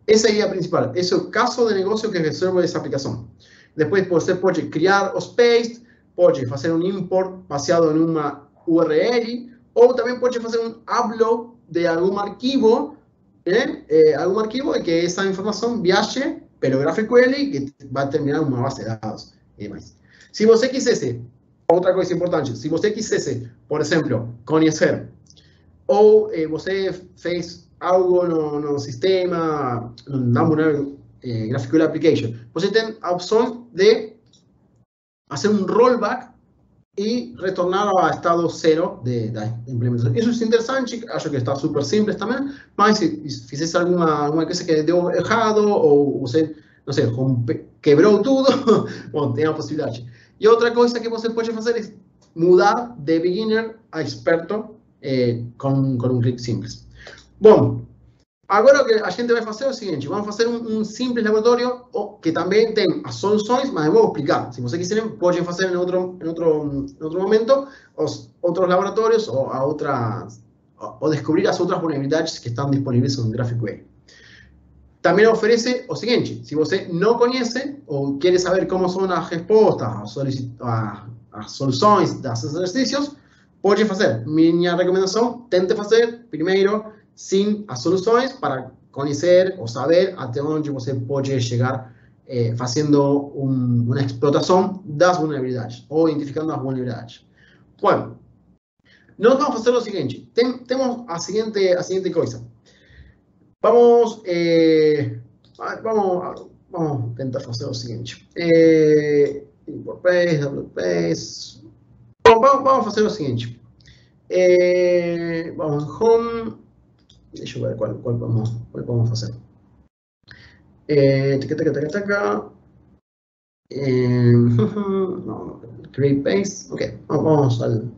Essa é a ideia principal. Esse é o caso de negócio que resolve essa aplicação. Depois você pode criar os pastes, pode fazer um import baseado em uma URL, ou também pode fazer um upload de algum arquivo, algum arquivo que essa informação viaje pelo GraphQL que vai terminar em uma base de dados e mais. Se você quisesse, outra coisa importante, se você quisesse, por exemplo, conhecer, ou você fez algo no sistema, no DAM Vulnerable GraphQL Application, você tem a opção de fazer um rollback e retornar ao estado zero da implementação. Isso é interessante, acho que está super simples também, mas se fizesse alguma coisa que deu errado, ou você, não sei, quebrou tudo, bom, tem a possibilidade. E outra coisa que você pode fazer é mudar de beginner a experto com um clique simples. Bom, agora o que a gente vai fazer é o seguinte, vamos fazer um simples laboratório que também tem as soluções, mas eu vou explicar. Se vocês quiserem, podem fazer em outro momento os outros laboratórios ou descobrir as outras vulnerabilidades que estão disponíveis no GraphQL. Também oferece o seguinte, se você não conhece ou quer saber como são as respostas, as soluções desses exercícios, pode fazer. Minha recomendação, tente fazer primeiro sem as soluções para conhecer ou saber até onde você pode chegar fazendo uma explotação das vulnerabilidades ou identificando as vulnerabilidades. Bom, nós vamos fazer o seguinte, temos a seguinte coisa. Vamos tentar fazer o seguinte. WPS. Vamos fazer o seguinte. Vamos em Home. Deixa eu ver qual vamos fazer. Create Paste. Ok, vamos al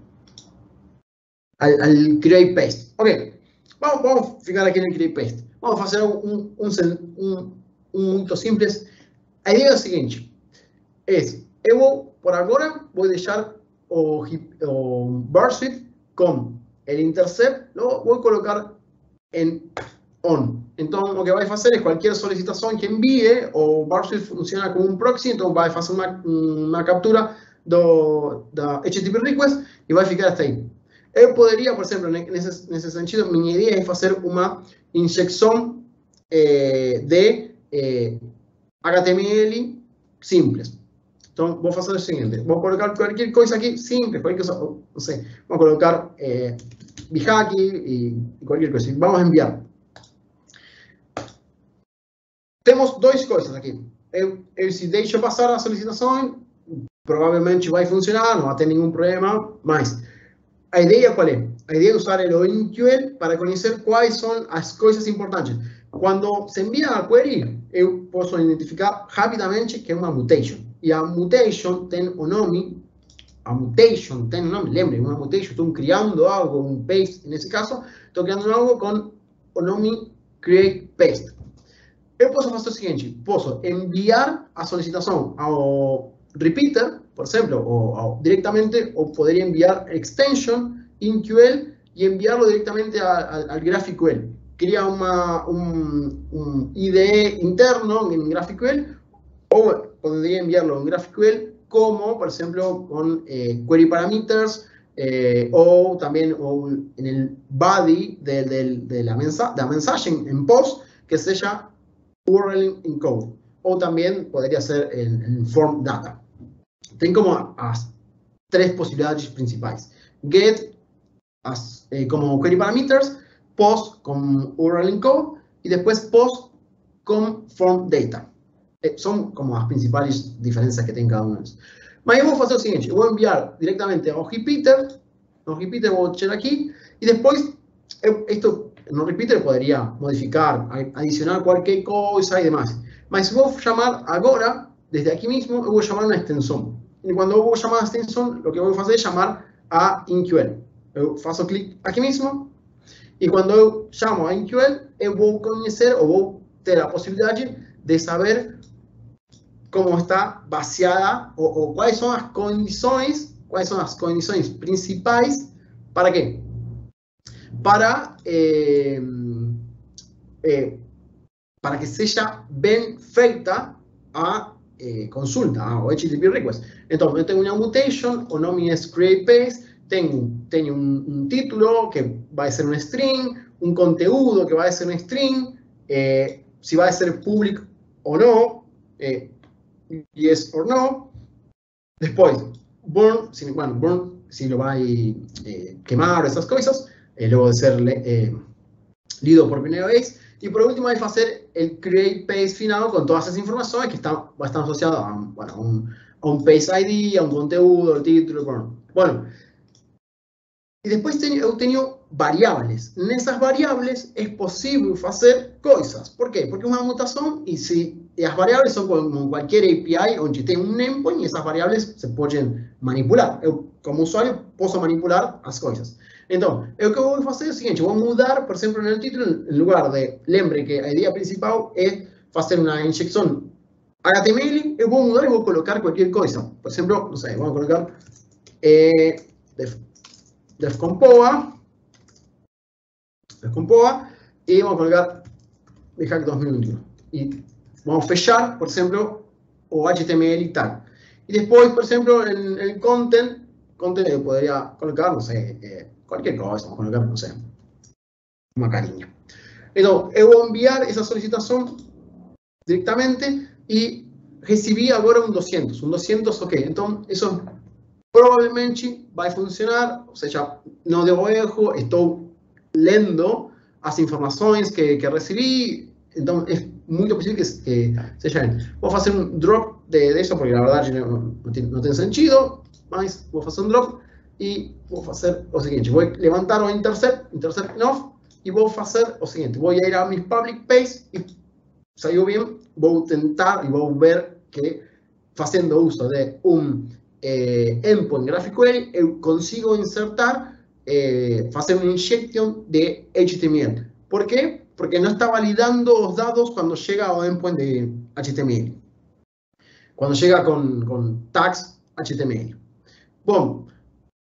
Create Paste. Ok, vamos ficar aqui no Create Paste. Vamos fazer um muito simples. A ideia é a seguinte. Eu vou, por agora, vou deixar o Bursuit com o intercept, vou colocar em on. Então, o que vai fazer é qualquer solicitação que envie, o Bursuit funciona como um proxy, então vai fazer uma captura da HTTP request e vai ficar até aí. Eu poderia, por exemplo, nesse sentido, minha ideia é fazer uma injeção de HTML simples. Então, vou fazer o seguinte, vou colocar qualquer coisa aqui, simples, qualquer coisa, não sei, vou colocar bhack e qualquer coisa, vamos enviar. Temos duas coisas aqui. Se deixo passar a solicitação, provavelmente vai funcionar, não vai ter nenhum problema, mas a ideia qual é? A ideia é usar o InQL para conhecer quais são as coisas importantes. Quando se envia a query, eu posso identificar rapidamente que é uma mutation. E a mutation tem o nome, lembrem, uma mutation, estou criando algo, um paste, nesse caso, estou criando algo com o nome create paste. Eu posso fazer o seguinte, posso enviar a solicitação ao repeater, por exemplo, ou diretamente, ou poderia enviar extension InQL e enviarlo directamente al GraphQL. cria un IDE interno en GraphQL, o podría enviarlo en GraphQL como, por ejemplo, con query parameters, o también en el body de la mensaje en post, que se llama URL encode, o también podría ser en form data. Tengo como tres posibilidades principales: get como query parameters, post con URL encode y después post con form data. Son como las principales diferencias que tienen cada uno de ellos. Mas yo voy a hacer lo siguiente: voy a enviar directamente a OJPeter, voy a echar aquí, y después esto en OJPeter podría modificar, adicionar cualquier cosa y demás. Mas si voy a llamar ahora, desde aquí mismo, voy a llamar una extensión. Y cuando voy a llamar a la extensión, lo que voy a hacer es llamar a InQL. Yo faço clic aquí mismo, y cuando yo llamo a InQL, yo voy a conocer o voy a tener la posibilidad de saber cómo está baseada o cuáles son las condiciones principales. ¿Para qué? Para que sea bien feita a consulta, o HTTP request. Entonces, yo tengo una mutation, o no es create paste, tengo un título que va a ser un string, un conteúdo que va a ser un string, si va a ser public o no, yes or no. Después, burn, si lo va a quemar, esas cosas, luego de ser leído por primera vez. Y por último, hay que hacer el create paste final con todas esas informaciones que están asociadas a un page ID, a un conteúdo, al título. Bueno, y después he tenido variables. En esas variables es posible hacer cosas. ¿Por qué? Porque es una mutación, y si las variables son como cualquier API donde tiene un endpoint, y esas variables se pueden manipular. Yo, como usuario, puedo manipular las cosas. Entonces, lo que voy a hacer es lo siguiente: voy a mudar, por ejemplo, en el título, en lugar de lembre que la idea principal es hacer una inyección HTML, yo voy a mudar y voy a colocar cualquier cosa. Por ejemplo, no sé, vamos a colocar Defcompoa, y vamos a colocar Hack 2021. Y vamos a fechar, por ejemplo, o HTML y tal. Y después, por ejemplo, en el content yo podría colocar, no sé, cualquier cosa, vamos a colocar, no sé, una cariño. Entonces, yo voy a enviar esa solicitación directamente y recibí ahora un 200, ok. Entonces, eso probablemente va a funcionar, o sea, no dejo, estoy leyendo las informaciones que recibí, entonces es muy posible que se llamen. Voy a hacer un drop de eso, porque la verdad no tiene sentido, mas voy a hacer un drop y voy a hacer lo siguiente: voy a levantar o intercept enough, y voy a hacer lo siguiente: voy a ir a mis public page, y salió bien, voy a intentar y voy a ver que haciendo uso de un endpoint GraphQL, consigo insertar, hacer una inyección de HTML. ¿Por qué? Porque no está validando los datos cuando llega a un endpoint de HTML. Cuando llega con tags HTML. Bueno,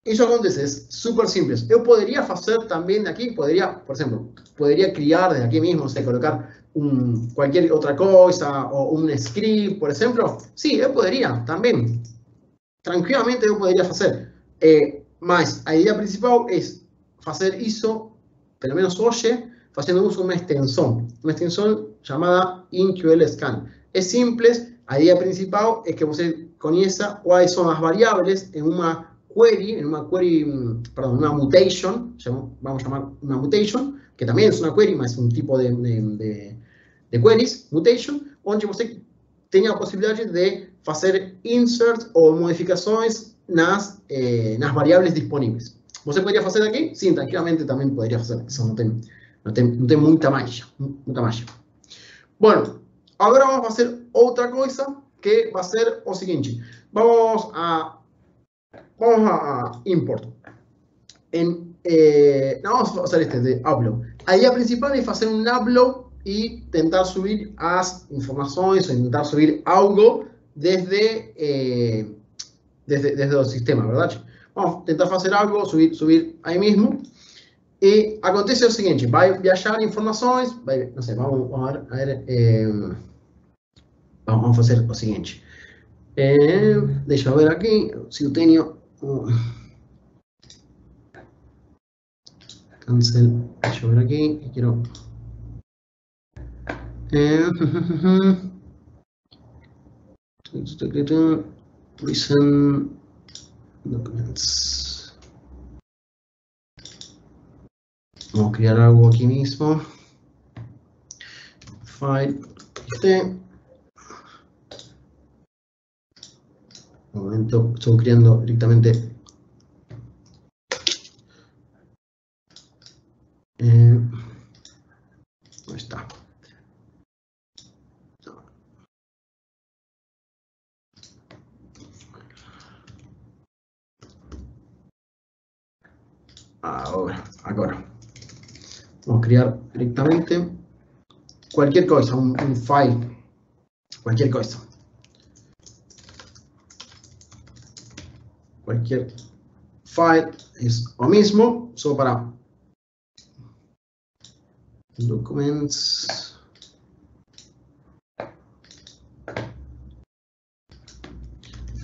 eso acontece, es súper simple. Yo podría hacer también de aquí, por ejemplo, podría crear desde aquí mismo, o sea, colocar cualquier otra cosa, o un script, por ejemplo. Sí, yo podría también. Tranquilamente yo podría hacer. Mas la idea principal es hacer eso, pelo menos hoy, haciendo uso de una extensión llamada InQLScan. Es simple, la idea principal es que usted conozca cuáles son las variables en una mutation, vamos a llamar una mutation, que también es una query, mas es un tipo de queries, mutation, donde usted tenga la posibilidad de hacer insert o modificaciones en las variables disponibles. ¿Você podría hacer aquí? Sí, tranquilamente también podría hacer. Eso no tiene mucha magia. Bueno, ahora vamos a hacer otra cosa, que va a ser lo siguiente. Vamos a import. Vamos a hacer de upload. La idea principal es hacer un upload y intentar subir las informaciones, o intentar subir algo desde el sistema, ¿verdad? Vamos a intentar hacer algo, subir ahí mismo. E acontece o seguinte, vai viajar informações, não sei, vamos ver, vamos fazer o seguinte. Deixa eu ver aqui, se eu tenho... Cancel, deixa eu ver aqui, que quero... Recent documents. Vamos a crear algo aquí mismo. File. Un momento, estoy creando directamente. Ahí está. Ahora. Vamos a crear directamente cualquier cosa, un file, cualquier cosa. Cualquier file es lo mismo, solo para documents.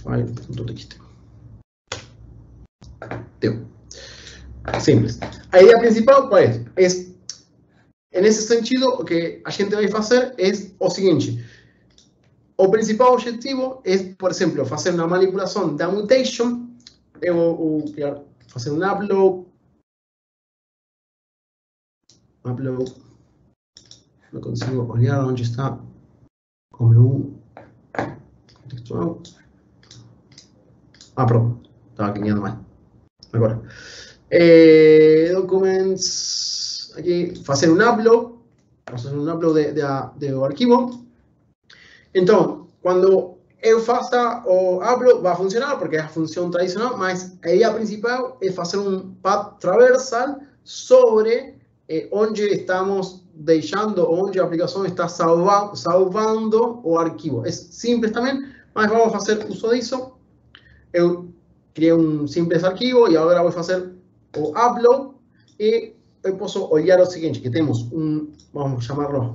File.txt. Simples. A idea principal, ¿cuál es? Es, en ese sentido, o que a gente vai fazer es o seguinte. O principal objetivo es, por exemplo, fazer uma manipulação da mutation. Eu vou fazer um upload. Não consigo olhar onde está como textual. Pronto. Estava ganhando mais. Agora. Documents, aquí, fazer un upload, fazer un upload de arquivo. Então, quando eu faça o upload, vai funcionar, porque é a função tradicional, mas a ideia principal é fazer um path traversal sobre onde estamos deixando, onde a aplicação está salvando o arquivo. É simples também, mas vamos fazer uso disso. Eu criei um simples arquivo e agora vou fazer o upload e eu posso olhar o seguinte, que temos vamos chamarlo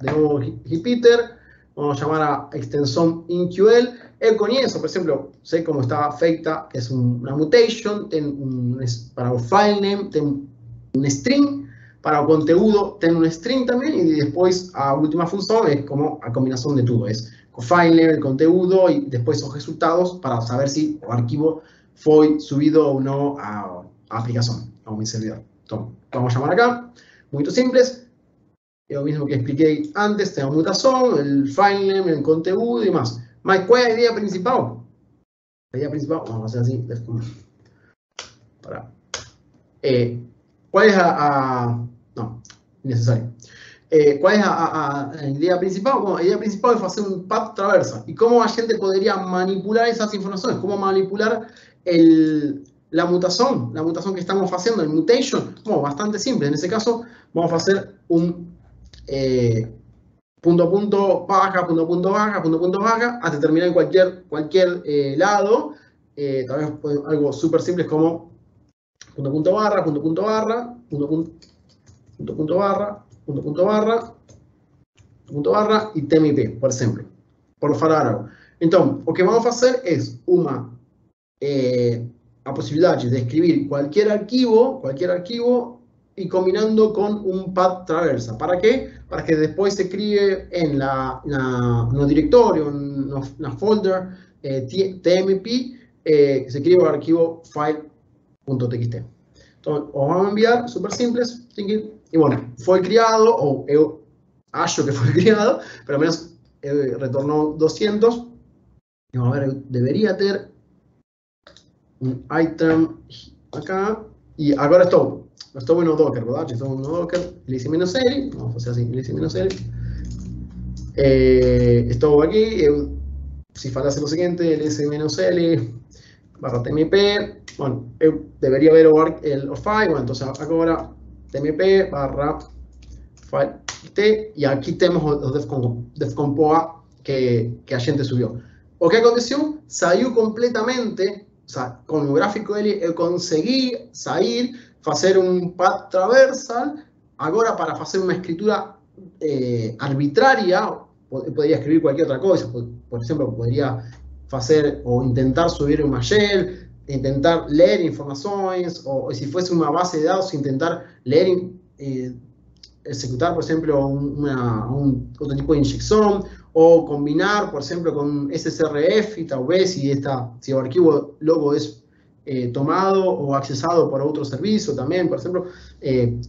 de novo repeater, vamos chamar a extensão InQL. Eu conheço, por exemplo, sei como está feita, que é uma mutation, tem para o file name tem um string, para o conteúdo tem um string também, e depois a última função é como a combinação de tudo, é o file name, el conteúdo e depois os resultados para saber se o arquivo foi subido ou não a aplicación, a un servidor. Entonces, vamos a llamar acá, muy simples, lo mismo que expliqué antes, tengo mutación, el file name, el conteúdo y más. ¿Cuál es la idea principal? La idea principal, vamos a hacer así, ¿cuál es no, innecesario. ¿Cuál es la idea principal? Bueno, la idea principal es hacer un path traversal. ¿Y cómo la gente podría manipular esas informaciones? ¿Cómo manipular la mutación que estamos haciendo, el mutation? Bueno, bastante simple. En ese caso, vamos a hacer un punto baja, hasta terminar en cualquier lado. Tal vez algo súper simple es como punto barra, y TMP, por ejemplo, por falar algo. Então, o que vamos fazer é a possibilidade de escrever qualquer arquivo e combinando com um path traversal. ¿Para quê? Para que depois se crie no diretório, na folder TMP, se crie o arquivo file.txt. Então, os vamos enviar, super simples, e bueno, foi criado, ou eu acho que foi criado, pelo menos retornou 200. E vamos ver, eu deveria ter un item acá, y ahora estoy en Docker, ¿verdad? Estoy en Docker, -l, vamos a hacer así, -l. Estoy aquí, si faltase lo siguiente, -l barra tmp, bueno, yo debería ver el file, bueno, entonces ahora tmp barra file y aquí tenemos los defcompoa que a gente subió. O que aconteceu? Saiu completamente. O sea, con el gráfico eu consegui sair fazer un path traversal. Agora, para fazer uma escritura arbitrária, poderia escrever qualquer outra coisa. Por exemplo, poderia fazer ou intentar subir uma shell, intentar ler informações, ou se fosse uma base de dados, intentar ler, executar, por exemplo, outro tipo de injeção, ou combinar, por exemplo, com SSRF, talvez, se o arquivo logo é tomado ou acessado por outro serviço também, por exemplo.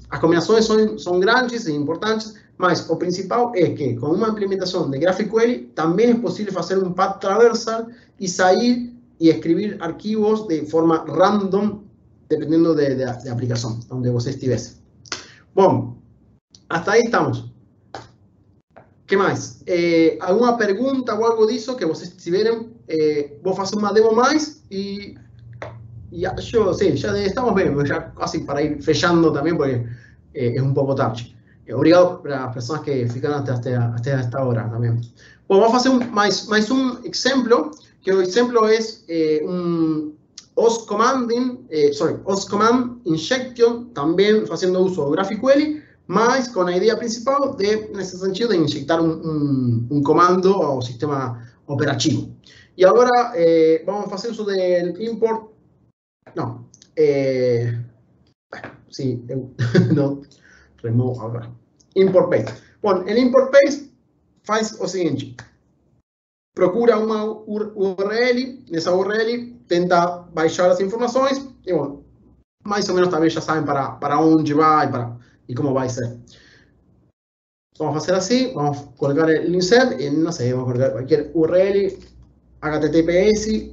As combinações são grandes e importantes, mas o principal é que, com uma implementação de GraphQL, também é possível fazer um path traversal e sair e escrever arquivos de forma random, dependendo da aplicação onde você estivesse. Bom, hasta aí estamos. Que mais? Alguma pergunta ou algo disso que vocês tiverem? Vou fazer uma demo mais e sim, já estamos bem, já quase para ir fechando também, porque é um pouco tarde. Obrigado para as pessoas que ficaram até esta hora também. Bom, vamos fazer mais um exemplo, que o exemplo é OS Command Injection, também fazendo uso do GraphQL, mas com a ideia principal nesse sentido, de injetar um comando ao sistema operativo. E agora vamos fazer uso do import. Não, sim, não, remove agora. Import base. Bom, o import base faz o seguinte: procura uma URL, nessa URL tenta baixar as informações e, bom, mais ou menos talvez já sabem para onde vai e como vai ser. Vamos fazer assim, vamos colocar o insert e não sei, vamos colocar qualquer URL, https,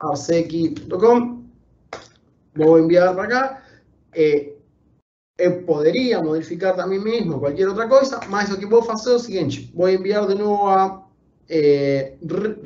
//arceki.com. Vou enviar para cá. Eu poderia modificar também mesmo qualquer outra coisa, mas o que vou fazer é o seguinte: vou enviar de novo a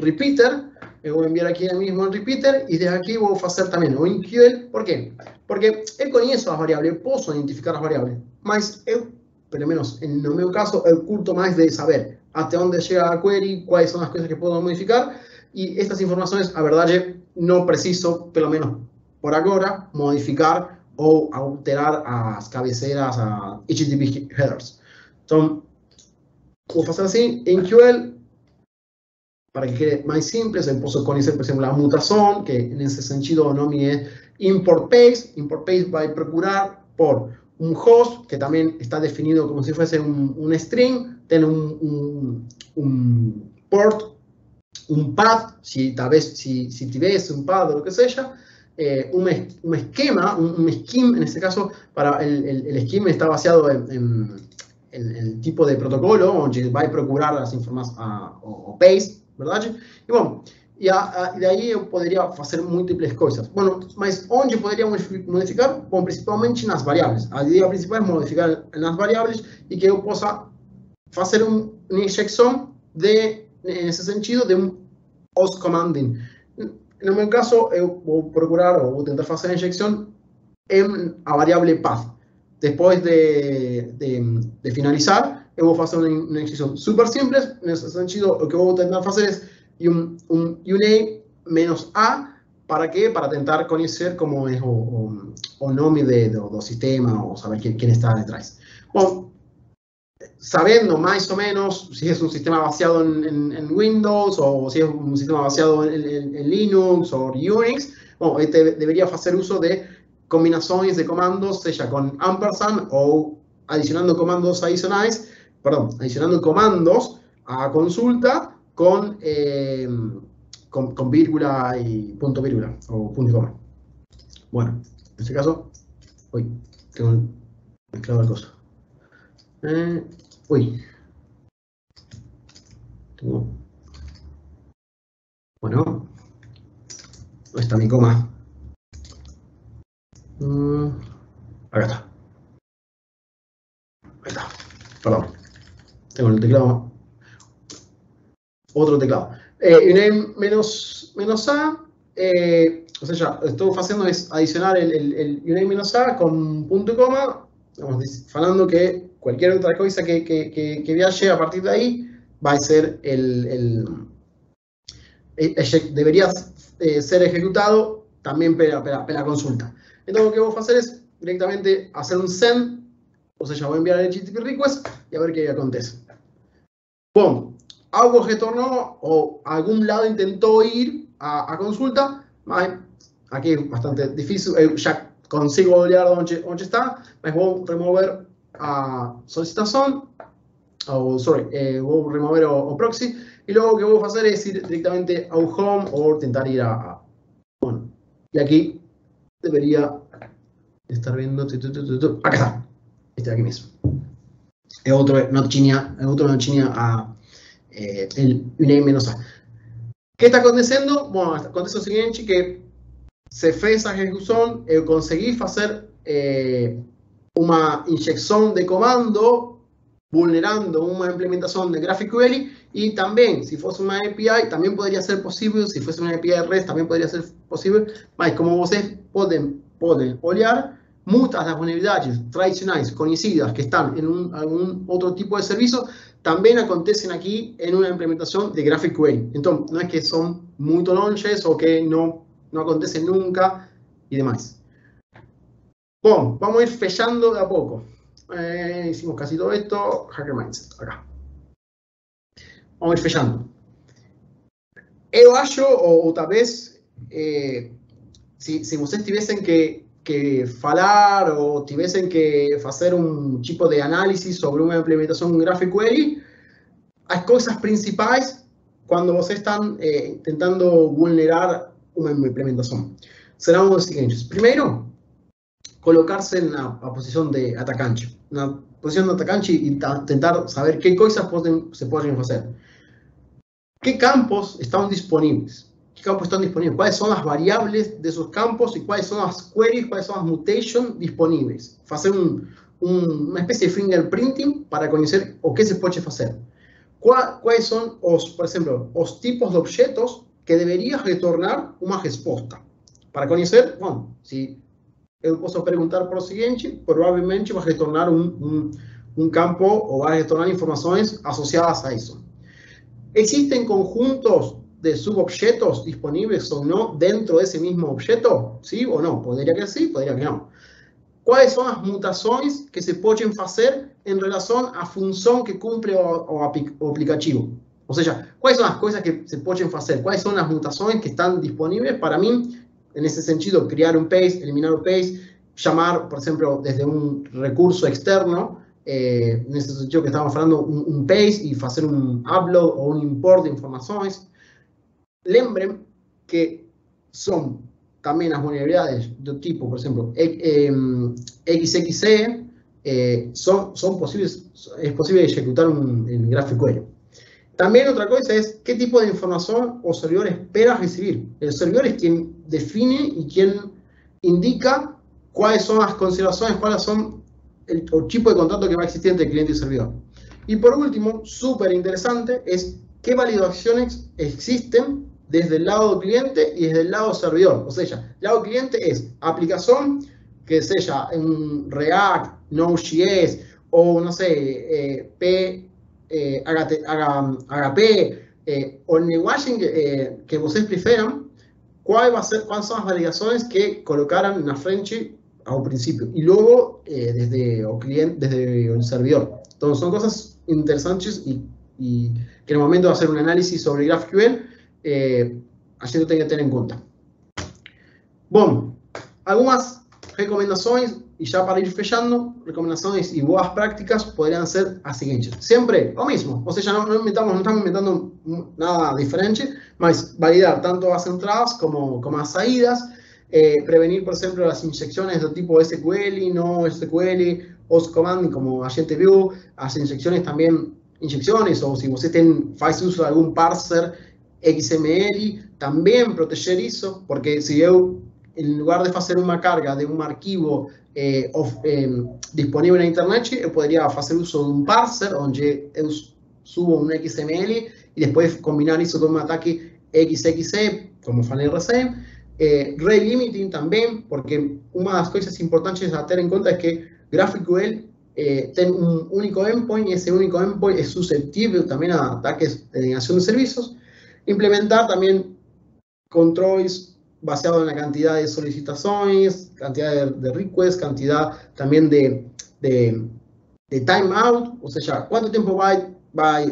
repeater. Eu vou enviar aqui mesmo o repeater e desde aqui vou fazer também o MQL. Por quê? Porque eu conheço as variáveis, eu posso identificar as variáveis, mas eu, pelo menos no meu caso, eu curto mais de saber até onde chega a query, quais são as coisas que posso modificar, e estas informações, a verdade, não preciso, pelo menos por agora, modificar ou alterar as cabeceiras, a HTTP headers. Então, vou fazer assim, em MQL, para que quede mais simples. Eu posso conhecer, por exemplo, a mutação, que nesse sentido o nome é import base. Import base vai procurar por um host, que também está definido como se fosse um string, tem um port, um path, talvez se tivesse um path ou o que seja, um esquema, um scheme, nesse caso, para el scheme está baseado en el tipo de protocolo, onde vai procurar as informações, o base, verdade? E bom, e daí eu poderia fazer múltiplas coisas. Bom, mas onde poderia modificar? Bom, principalmente nas variáveis. A ideia principal é modificar nas variáveis e que eu possa fazer uma injeção nesse sentido de OS commanding. No meu caso, eu vou procurar ou vou tentar fazer a injeção em a variável path. Depois de finalizar, eu vou fazer uma injeção super simples. Nesse sentido, o que eu vou tentar fazer é um UNAME-A. ¿Para quê? Para tentar conhecer como é o nome do sistema ou saber quem está detrás. Bom, sabendo mais ou menos si es un sistema baseado en Windows o si es un sistema baseado en Linux o Unix, bueno, debería hacer uso de combinaciones de comandos, sea con ampersand o adicionando comandos adicionales, adicionando comandos a consulta con vírgula y punto vírgula o punto y coma. Bueno, en este caso, uy, tengo mezclado el coso. Bueno, ¿dónde está mi coma? Acá está. Ahí está. Perdón. Tengo el teclado. Otro teclado. UNAME-A. O sea, ya, estoy haciendo es adicionar el UNAME-A con punto y coma. Estamos hablando que cualquier otra cosa que viaje a partir de ahí va a ser debería ser ejecutado también pela consulta. Entonces, lo que voy a hacer es directamente hacer un send, o sea, voy a enviar el HTTP request y a ver qué acontece. Bom, algo retornó o algún lado intentó ir a consulta, mas aquí es bastante difícil, ya consigo olhar onde está, mas vou remover a solicitación, vou remover o proxy, y luego lo que voy a hacer es ir directamente a un home o intentar ir bueno, y aquí debería estar viendo, acá está, este de aquí mismo. Es otro no tinha el uname-a. ¿Qué está aconteciendo? Bueno, acontece lo siguiente, que se fez a ejecución, conseguí hacer una inyección de comando vulnerando una implementación de GraphQL, y también, si fuese una API, también podría ser posible, si fuese una API REST, también podría ser posible, mas como ustedes pueden olhar, muchas de las vulnerabilidades tradicionales conocidas que están en algún otro tipo de servicio, también acontecen aquí en una implementación de GraphQL. Entonces, no es que son muy longes o que no acontecen nunca y demás. Bueno, vamos a ir fechando de a poco. Hicimos casi todo esto. Hacker Mindset, acá. Vamos a ir fechando. Eu acho, ou talvez, se vocês tivessem que falar ou tivessem que fazer um tipo de análise sobre uma implementação em GraphQL, as coisas principais quando vocês estão tentando vulnerar uma implementação serão os seguintes. Primeiro, colocar-se na posição de atacante. Na posição de atacante e tentar saber que coisas se podem fazer. Que campos estão disponíveis? ¿Qué campos están disponibles? ¿Cuáles son las variables de esos campos y cuáles son las queries, cuáles son las mutations disponibles? Hacer una especie de fingerprinting para conocer o qué se puede hacer. ¿Cuáles son, por ejemplo, los tipos de objetos que debería retornar una respuesta? Para conocer, bueno, si yo puedo preguntar por lo siguiente, probablemente va a retornar un campo o va a retornar informaciones asociadas a eso. ¿Existen conjuntos de subobjetos disponibles o no dentro de ese mismo objeto? ¿Sí o no? Podría que sí, podría que no. ¿Cuáles son las mutaciones que se pueden hacer en relación a función que cumple o aplicativo? O sea, ¿cuáles son las cosas que se pueden hacer? ¿Cuáles son las mutaciones que están disponibles para mí? En ese sentido, crear un page, eliminar un page, llamar, por ejemplo, desde un recurso externo, en ese sentido que estamos hablando, un page y hacer un upload o un import de informaciones. Lembren que son también las vulnerabilidades de tipo, por ejemplo, XXE, son posibles, es posible ejecutar en GraphQL. También otra cosa es qué tipo de información o servidor espera recibir. El servidor es quien define y quien indica cuáles son las consideraciones, cuáles son el tipo de contrato que va a existir entre cliente y servidor. Y por último, súper interesante, es qué validaciones existen desde el lado cliente y desde el lado servidor. O sea, el lado cliente es aplicación que sea en React, Node.js o no sé, HTTP o el lenguaje que ustedes prefieran, cuáles son las validaciones que colocaran en la frente al principio y luego desde el cliente, desde el servidor. Entonces son cosas interesantes y que en el momento de hacer un análisis sobre GraphQL así lo tengo que tener en cuenta. Bueno, algunas recomendaciones, y ya para ir fechando, recomendaciones y buenas prácticas podrían ser las siguientes. Siempre lo mismo, o sea, no estamos inventando nada diferente, más validar tanto las entradas como las salidas, prevenir, por ejemplo, las inyecciones de tipo SQL, no SQL, OSCommand como agente view, las inyecciones también, o si usted hace uso de algún parser XML, también proteger eso, porque si yo, en lugar de hacer una carga de un archivo disponible en internet, yo podría hacer uso de un parser, donde yo subo un XML y después combinar eso con un ataque XXE, como falei recién. Rate limiting también, porque una de las cosas importantes a tener en cuenta es que GraphQL tiene un único endpoint y ese único endpoint es susceptible también a ataques de denegación de servicios. Implementar también controles basados en la cantidad de solicitaciones, cantidad de requests, cantidad también de timeout, o sea, cuánto tiempo va a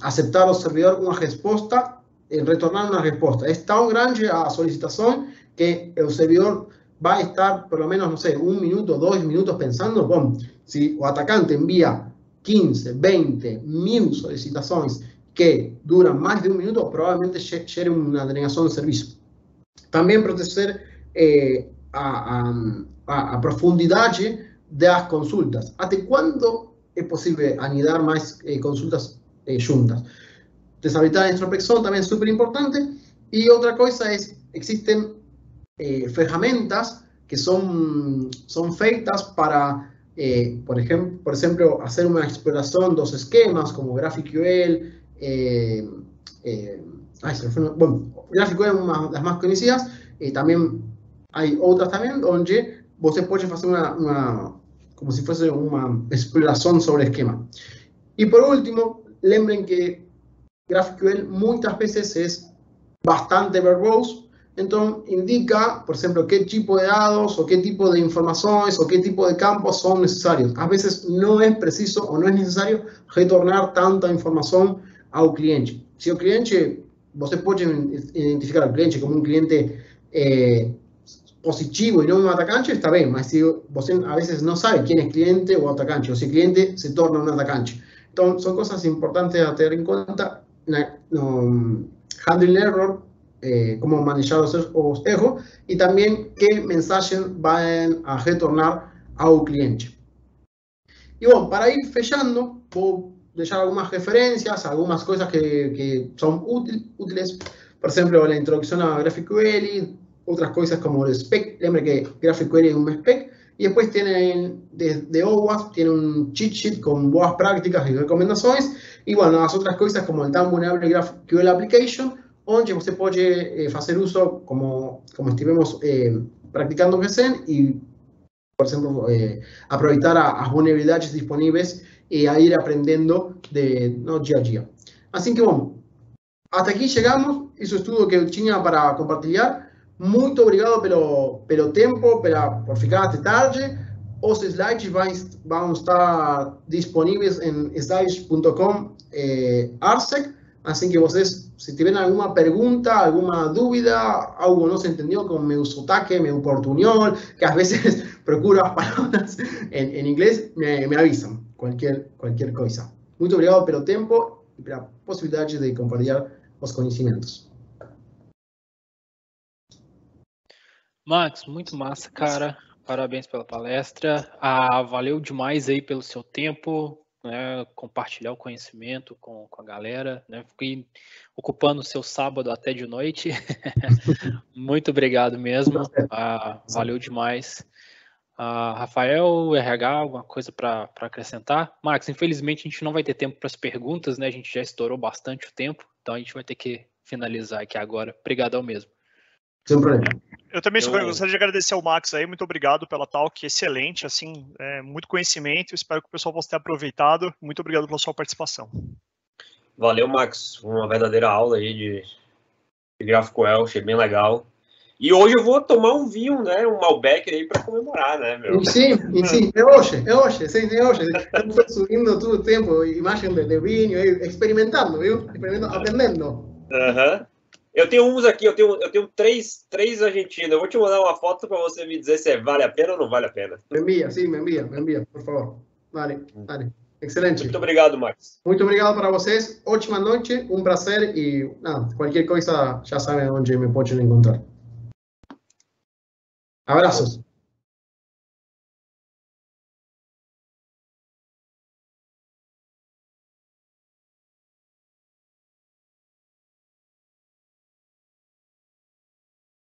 aceptar el servidor una respuesta, retornar una respuesta. Es tan grande la solicitación que el servidor va a estar por lo menos, no sé, 1 minuto, 2 minutos pensando, bueno, si el atacante envía 15, 20, 1000 solicitaciones que duran más de 1 minuto, probablemente llegue una denegación de servicio. También proteger a profundidad de las consultas. ¿Hasta cuándo es posible anidar más consultas juntas? Deshabilitar la introspección también es súper importante. Y otra cosa es, existen ferramentas que son feitas para, por ejemplo, hacer una exploración de los esquemas como GraphQL. Bueno, GraphQL es una de las más conocidas. También hay otras también donde você puede hacer como si fuese una exploración sobre esquema. Y por último, lembren que GraphQL muchas veces es bastante verboso. Entonces indica, por ejemplo, qué tipo de datos o qué tipo de informaciones o qué tipo de campos son necesarios. A veces no es preciso o no es necesario retornar tanta información al cliente. Si el cliente, usted puede identificar al cliente como un cliente positivo y no un atacante, está bien, pero si usted a veces no sabe quién es cliente o atacante, o si el cliente se torna un atacante. Entonces, son cosas importantes a tener en cuenta. Handling error, cómo manejar los errores, y también qué mensajes van a retornar al cliente. Y bueno, para ir fechando, puedo dejar algunas referencias, algunas cosas que son útiles. Por ejemplo, la introducción a GraphQL, otras cosas como el spec. Lembra que GraphQL es un spec. Y después tienen, de OWASP, tiene un cheat sheet con buenas prácticas y recomendaciones. Y bueno, las otras cosas como el tan vulnerable GraphQL Application, donde usted puede hacer uso, como estuvimos practicando recién, y, por ejemplo, aprovechar las vulnerabilidades disponibles y a ir aprendiendo día a día. Así que, bueno, hasta aquí llegamos. Eso es todo que tinha para compartir. Muito obrigado pelo tempo, por ficar até tarde. Os slides vão estar disponíveis em slides.com/arsec. Assim que vocês, se tiverem alguma pergunta, alguma dúvida, algo não se entendeu com meu sotaque, meu portunhol, que às vezes procuro as palavras em inglês, me avisam. Qualquer coisa. Muito obrigado pelo tempo e pela possibilidade de compartilhar os conhecimentos. Max, muito massa, cara. Parabéns pela palestra. Valeu demais aí pelo seu tempo, né, compartilhar o conhecimento com a galera, né? Fiquei ocupando o seu sábado até de noite. Muito obrigado mesmo. Valeu demais. Rafael, RH, alguma coisa para acrescentar? Max, infelizmente a gente não vai ter tempo para as perguntas, né? A gente já estourou bastante o tempo, então a gente vai ter que finalizar aqui agora. Obrigadão mesmo. Sem problema. Eu também gostaria de agradecer ao Max aí, muito obrigado pela talk, excelente, assim, muito conhecimento, espero que o pessoal possa ter aproveitado, muito obrigado pela sua participação. Valeu, Max, uma verdadeira aula aí de GraphQL, achei bem legal. E hoje eu vou tomar um vinho, né, um Malbec aí para comemorar, né, meu? Sim, é hoje, sim, é hoje. Estou subindo todo o tempo imagem de vinho, experimentando, viu? Aprendendo. Eu tenho uns aqui, eu tenho três argentinos. Eu vou te mandar uma foto para você me dizer se vale a pena ou não vale a pena. Me envia, por favor. Vale. Excelente. Muito obrigado, Max. Muito obrigado para vocês. Ótima noite, um prazer e qualquer coisa já sabem onde me podem encontrar. Abraços.